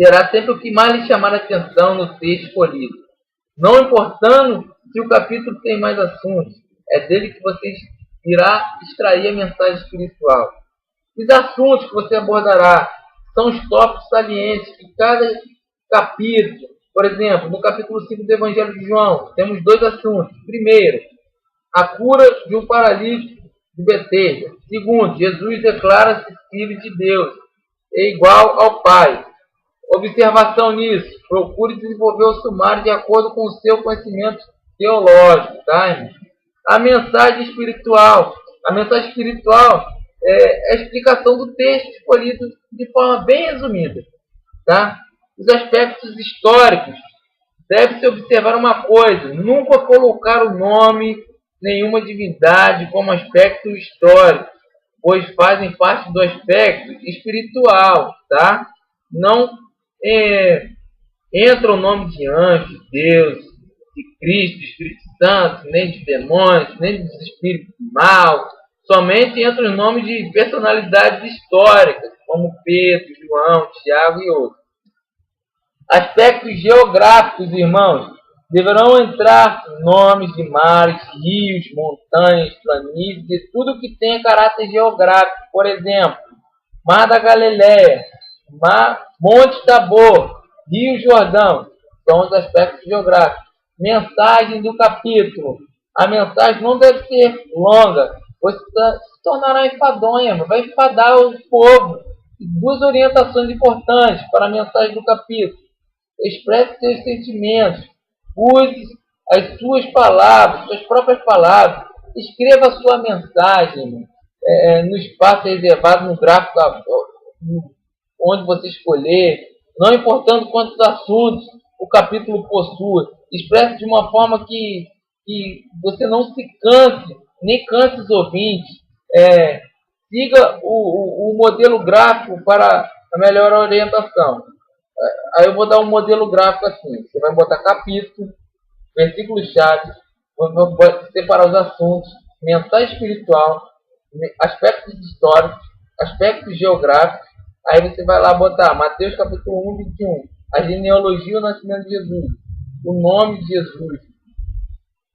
Speaker 1: será sempre o que mais lhe chamar a atenção no texto escolhido. Não importando se o capítulo tem mais assuntos, é dele que você irá extrair a mensagem espiritual. Os assuntos que você abordará são os tópicos salientes de cada capítulo. Por exemplo, no capítulo 5 do Evangelho de João, temos 2 assuntos. Primeiro, a cura de um paralítico de Betesda. Segundo, Jesus declara-se filho de Deus, é igual ao Pai. Observação nisso. Procure desenvolver o sumário de acordo com o seu conhecimento teológico. Tá? A mensagem espiritual. A mensagem espiritual é a explicação do texto escolhido de forma bem resumida. Tá? Os aspectos históricos. Deve-se observar uma coisa. Nunca colocar o nome nenhuma divindade como aspecto histórico, pois fazem parte do aspecto espiritual. Tá? Não entra o nome de anjo, de Deus, de Cristo, de Espírito Santo, nem de demônios, nem dos espíritos mal. Somente entra o nome de personalidades históricas, como Pedro, João, Tiago e outros. Aspectos geográficos, irmãos, deverão entrar nomes de mares, rios, montanhas, planícies e tudo que tenha caráter geográfico. Por exemplo, Mar da Galileia, Monte Tabor, Rio Jordão, são os aspectos geográficos. Mensagem do capítulo. A mensagem não deve ser longa, pois se tornará enfadonha, vai enfadar o povo. 2 orientações importantes para a mensagem do capítulo. Expresse seus sentimentos. Use as suas palavras, suas próprias palavras. Escreva a sua mensagem no espaço reservado no gráfico onde você escolher, não importando quantos assuntos o capítulo possui. Expresse de uma forma que você não se canse, nem canse os ouvintes. Siga o modelo gráfico para a melhor orientação. Aí eu vou dar um modelo gráfico assim. Você vai botar capítulo, versículo-chave, vai separar os assuntos, mensagem espiritual, aspectos históricos, aspectos geográficos. Aí você vai lá botar Mateus capítulo 1, 21. A genealogia e o nascimento de Jesus. O nome de Jesus.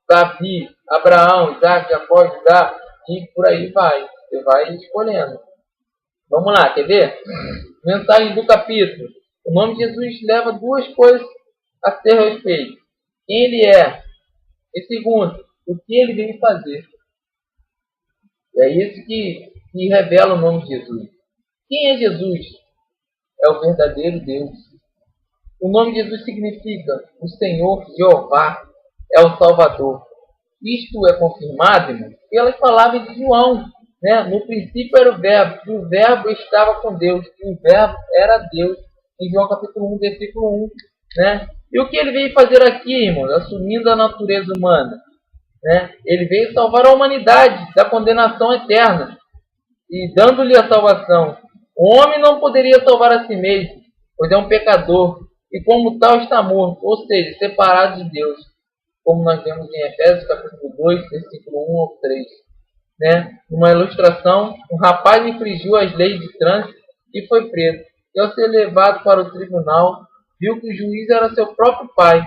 Speaker 1: Davi, Abraão, Isaac, Jacó, Judá. E por aí vai. Você vai escolhendo. Vamos lá, quer ver? Mensagem do capítulo. O nome de Jesus leva 2 coisas a seu respeito. Quem ele é. E segundo, o que ele veio fazer. É isso que revela o nome de Jesus. Quem é Jesus? É o verdadeiro Deus. O nome de Jesus significa o Senhor, Jeová, é o Salvador. Isto é confirmado, irmão, pelas palavras de João. Né? No princípio era o Verbo, e o Verbo estava com Deus, e o Verbo era Deus. Em João capítulo 1, versículo 1. Né? E o que ele veio fazer aqui, irmão? Assumindo a natureza humana. Né? Ele veio salvar a humanidade da condenação eterna e dando-lhe a salvação. O homem não poderia salvar a si mesmo, pois é um pecador, e como tal está morto, ou seja, separado de Deus, como nós vemos em Efésios capítulo 2, versículo 1 ao 3. Né? Uma ilustração, um rapaz infringiu as leis de trânsito e foi preso. E ao ser levado para o tribunal, viu que o juiz era seu próprio pai.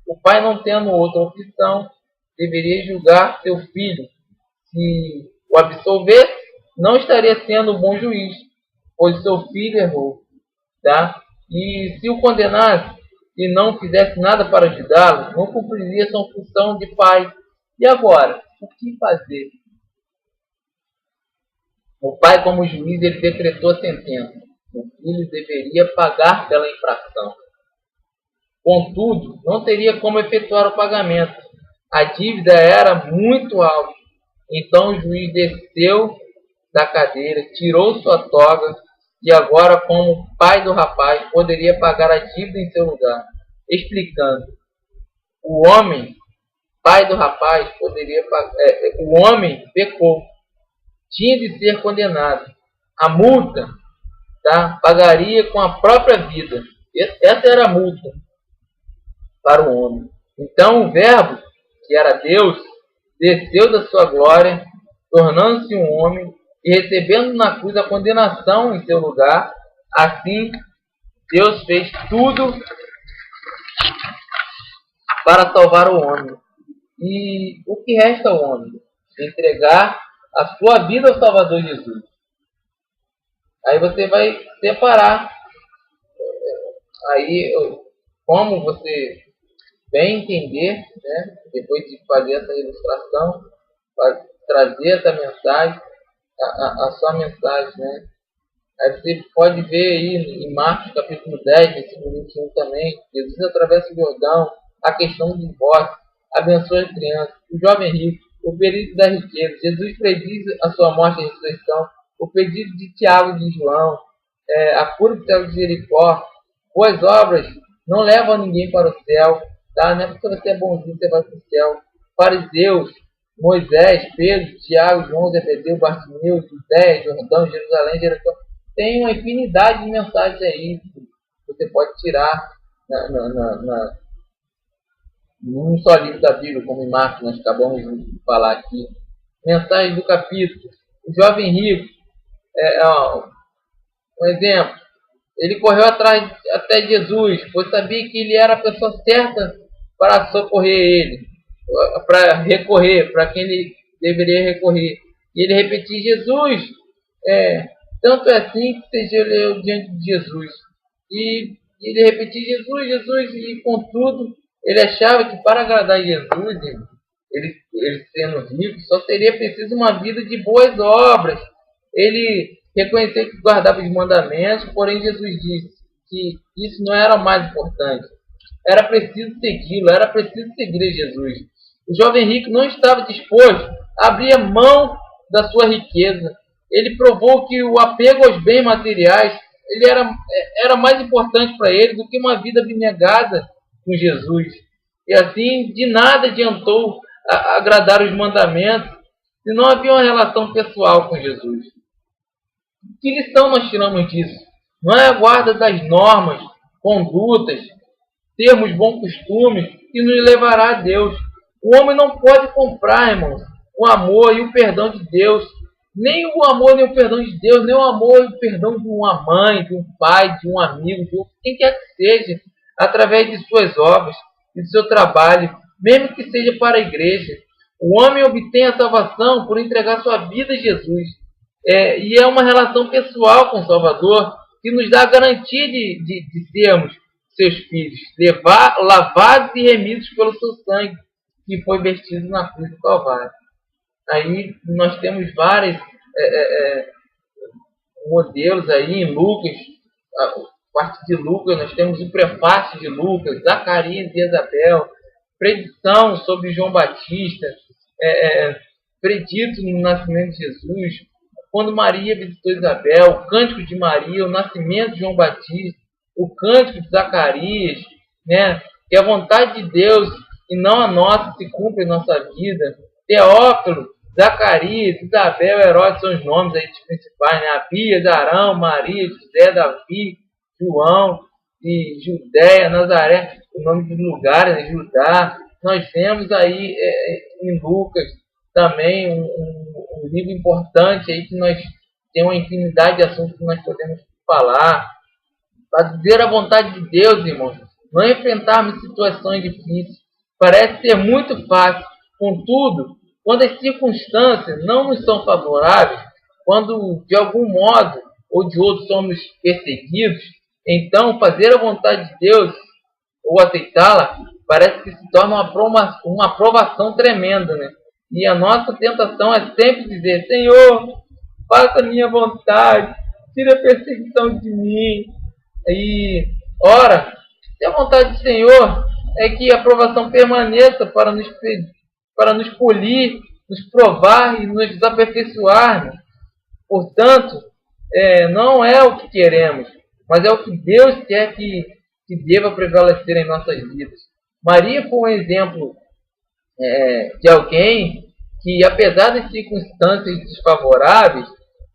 Speaker 1: O pai, não tendo outra opção, deveria julgar seu filho. Se o absolvesse, não estaria sendo um bom juiz, pois seu filho errou. Tá? E se o condenasse e não fizesse nada para ajudá-lo, não cumpriria sua função de pai. E agora, o que fazer? O pai, como juiz, ele decretou a sentença. O filho deveria pagar pela infração. Contudo, não teria como efetuar o pagamento. A dívida era muito alta. Então o juiz desceu da cadeira, tirou sua toga e agora, como pai do rapaz, poderia pagar a dívida em seu lugar, explicando: o homem pai do rapaz poderia pagar. O homem pecou, tinha de ser condenado. A multa, tá, pagaria com a própria vida. Essa era a multa para o homem. Então o Verbo, que era Deus, desceu da sua glória, tornando-se um homem e recebendo na cruz a condenação em seu lugar. Assim, Deus fez tudo para salvar o homem. E o que resta ao homem? Entregar a sua vida ao Salvador Jesus. Aí você vai separar. Aí, como você bem entender, né, depois de fazer essa ilustração, trazer essa mensagem, a sua mensagem, né? Aí você pode ver aí em Marcos capítulo 10, versículo 21 também, Jesus atravessa o Jordão, a questão do divórcio, abençoa as crianças, o jovem rico, o perigo da riqueza, Jesus prediz a sua morte e ressurreição, o pedido de Tiago e de João, a cura do céu de Jericó, boas obras não levam ninguém para o céu, tá? Não é porque você é bonzinho que você vai para o céu. Fariseus, Moisés, Pedro, Tiago, João, Zebedeu, Bartimeu, Judéia, Jordão, Jerusalém, Jericó. Tem uma infinidade de mensagens aí que você pode tirar num só livro da Bíblia, como em Marcos, nós acabamos de falar aqui. Mensagem do capítulo. O jovem rico, um exemplo, ele correu atrás até Jesus, pois sabia que ele era a pessoa certa para socorrer ele, para recorrer, para quem ele deveria recorrer. E ele repetia: Jesus, tanto é assim que seja eu diante de Jesus. E ele repetia: Jesus, Jesus, e contudo, ele achava que para agradar Jesus, ele sendo rico, só seria preciso uma vida de boas obras. Ele reconheceu que guardava os mandamentos, porém Jesus disse que isso não era o mais importante. Era preciso segui-lo, era preciso seguir Jesus. O jovem rico não estava disposto a abrir mão da sua riqueza. Ele provou que o apego aos bens materiais era mais importante para ele do que uma vida abnegada com Jesus. E assim, de nada adiantou agradar os mandamentos se não havia uma relação pessoal com Jesus. Que lição nós tiramos disso? Não é a guarda das normas, condutas, termos bons costumes que nos levará a Deus. O homem não pode comprar, irmãos, o amor e o perdão de Deus. Nem o amor nem o perdão de Deus, nem o amor e o perdão de uma mãe, de um pai, de um amigo, de quem quer que seja, através de suas obras e do seu trabalho, mesmo que seja para a igreja. O homem obtém a salvação por entregar sua vida a Jesus. E é uma relação pessoal com o Salvador que nos dá a garantia de sermos seus filhos, lavados e remidos pelo seu sangue, que foi vertido na cruz do Calvário. Aí nós temos vários modelos aí em Lucas, a parte de Lucas, nós temos o prefácio de Lucas, Zacarias e Isabel, predição sobre João Batista, predito no nascimento de Jesus, quando Maria visitou Isabel, o cântico de Maria, o nascimento de João Batista, o cântico de Zacarias, né? Que a vontade de Deus e não a nossa se cumpre em nossa vida. Teófilo, Zacarias, Isabel, Herodes são os nomes aí dos principais, né? Abias, Arão, Maria, José, Davi, João e Judéia, Nazaré, o nome dos lugares, né? Judá. Nós vemos aí em Lucas também um livro importante aí que nós temos uma infinidade de assuntos que nós podemos falar. Para dizer a vontade de Deus, irmãos, não enfrentarmos situações difíceis parece ser muito fácil. Contudo, quando as circunstâncias não nos são favoráveis, quando de algum modo ou de outro somos perseguidos, então fazer a vontade de Deus ou aceitá-la parece que se torna uma aprovação tremenda, né? E a nossa tentação é sempre dizer: Senhor, faça a minha vontade, tire a perseguição de mim. E, ora, se a vontade do Senhor é que a aprovação permaneça para nos polir, nos provar e nos aperfeiçoar. Portanto, não é o que queremos, mas é o que Deus quer que deva prevalecer em nossas vidas. Maria foi um exemplo de alguém que, apesar das circunstâncias desfavoráveis,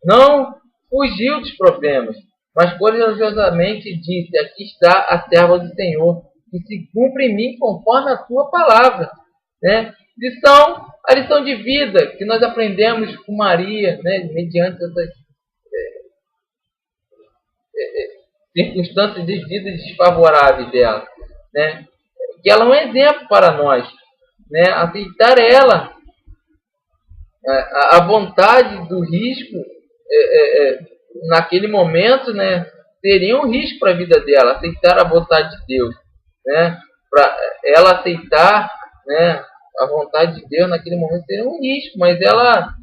Speaker 1: não fugiu dos problemas, mas corajosamente disse: aqui está a serva do Senhor, que se cumpre em mim conforme a tua palavra. Né? A lição de vida que nós aprendemos com Maria, né, mediante essas circunstâncias de vida desfavoráveis dela, né? Que ela é um exemplo para nós, né? Aceitar ela a vontade do risco naquele momento, né? Seria um risco para a vida dela, aceitar a vontade de Deus, né? Para ela aceitar, né, a vontade de Deus naquele momento seria um risco, mas ela,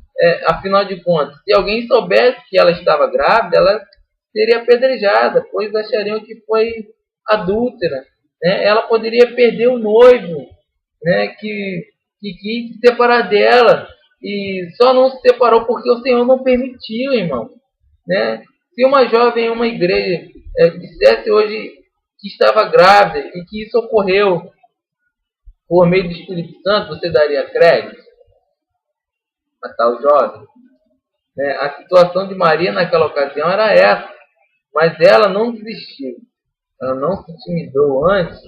Speaker 1: afinal de contas, se alguém soubesse que ela estava grávida, ela seria apedrejada, pois achariam que foi adúltera, né? Ela poderia perder o noivo, né, que quis se separar dela, e só não se separou porque o Senhor não permitiu, irmão. Né? Se uma jovem em uma igreja dissesse hoje que estava grávida e que isso ocorreu por meio do Espírito Santo, você daria crédito a tal jovem? Né? A situação de Maria naquela ocasião era essa, mas ela não desistiu, ela não se intimidou antes,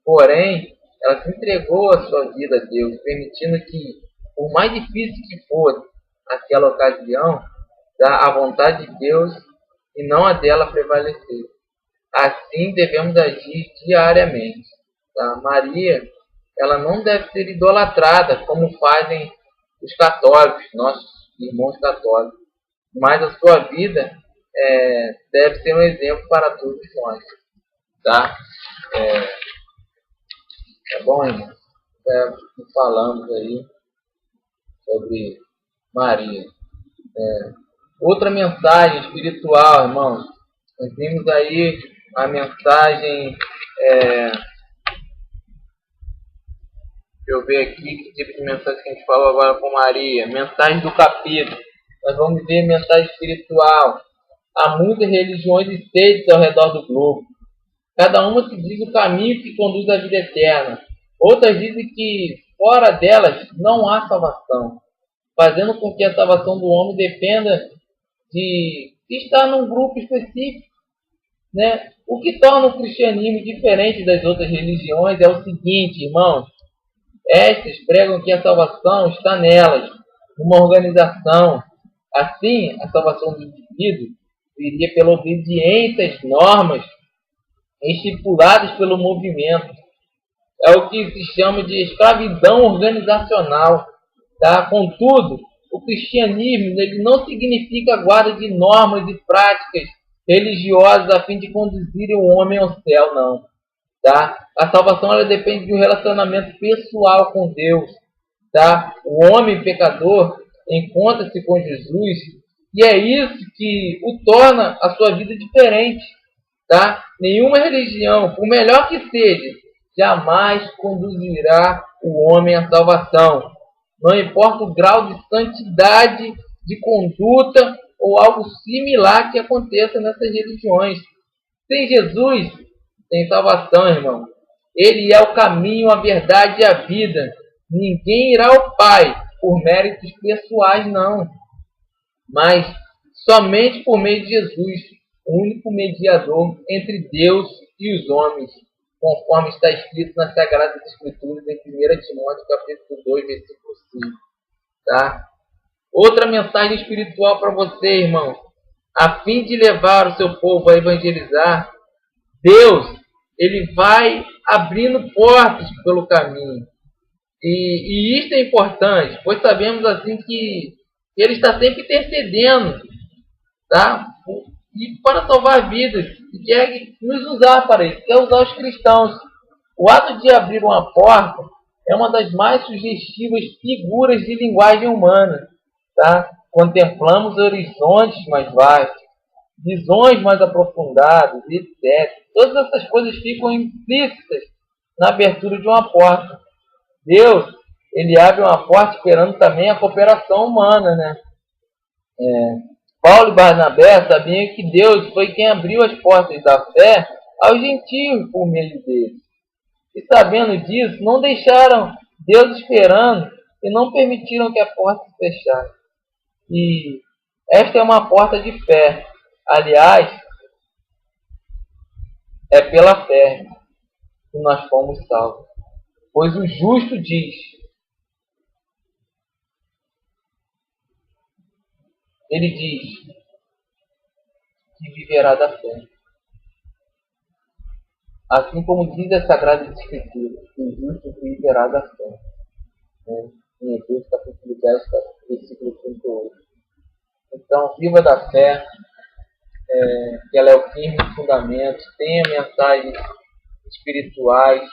Speaker 1: porém, ela se entregou a sua vida a Deus, permitindo que, por mais difícil que fosse aquela ocasião, a vontade de Deus e não a dela prevalecer. Assim devemos agir diariamente. Tá? Maria, ela não deve ser idolatrada como fazem os católicos, nossos irmãos católicos, mas a sua vida deve ser um exemplo para todos nós. Tá? Tá bom, irmão? Falamos aí sobre Maria. Outra mensagem espiritual, irmãos. Nós vimos aí a mensagem. Deixa eu ver aqui que tipo de mensagem que a gente falou agora com Maria. Mensagem do capítulo. Nós vamos ver mensagem espiritual. Há muitas religiões e seitas ao redor do globo. Cada uma se diz o caminho que conduz à vida eterna. Outras dizem que fora delas não há salvação, fazendo com que a salvação do homem dependa de estar num grupo específico. Né? O que torna o cristianismo diferente das outras religiões é o seguinte, irmãos. Estas pregam que a salvação está nelas, numa organização. Assim, a salvação do indivíduo viria pela obediência às normas estipuladas pelo movimento. É o que se chama de escravidão organizacional. Tá? Contudo, o cristianismo ele não significa a guarda de normas e práticas religiosas a fim de conduzir o homem ao céu, não. Tá? A salvação ela depende de um relacionamento pessoal com Deus. Tá? O homem pecador encontra-se com Jesus e é isso que o torna a sua vida diferente. Tá? Nenhuma religião, por melhor que seja, jamais conduzirá o homem à salvação. Não importa o grau de santidade, de conduta ou algo similar que aconteça nessas religiões. Sem Jesus, sem salvação, irmão. Ele é o caminho, a verdade e a vida. Ninguém irá ao Pai por méritos pessoais, não. Mas somente por meio de Jesus, o único mediador entre Deus e os homens, conforme está escrito nas Sagradas Escrituras em 1 Timóteo capítulo 2, versículo 5. Tá? Outra mensagem espiritual para você, irmão. A fim de levar o seu povo a evangelizar, Deus ele vai abrindo portas pelo caminho. E isto é importante, pois sabemos assim que Ele está sempre intercedendo, tá? E para salvar vidas, e quer nos usar para isso, quer usar os cristãos. O ato de abrir uma porta é uma das mais sugestivas figuras de linguagem humana. Tá? Contemplamos horizontes mais vastos, visões mais aprofundadas, etc. Todas essas coisas ficam implícitas na abertura de uma porta. Deus, ele abre uma porta esperando também a cooperação humana, né? Paulo e Barnabé sabiam que Deus foi quem abriu as portas da fé aos gentios por meio deles. e sabendo disso, não deixaram Deus esperando e não permitiram que a porta se fechasse. E esta é uma porta de fé. Aliás, é pela fé que nós fomos salvos. Pois o justo diz, ele diz que viverá da fé. Assim como diz a Sagrada Escritura, que o justo viverá da fé. Né? Em Hebreus capítulo 10, versículo 38. Então, viva da fé, que ela é o firme fundamento, tenha mensagens espirituais,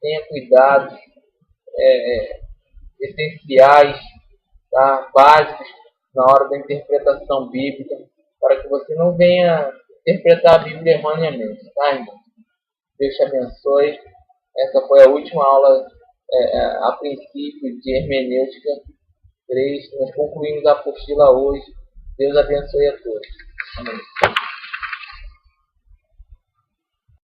Speaker 1: tenha cuidados essenciais, tá? Básicos na hora da interpretação bíblica, para que você não venha interpretar a Bíblia erroneamente, tá, irmão? Deus te abençoe. Essa foi a última aula, a princípio, de hermenêutica 3. Nós concluímos a apostila hoje. Deus abençoe a todos. Amém.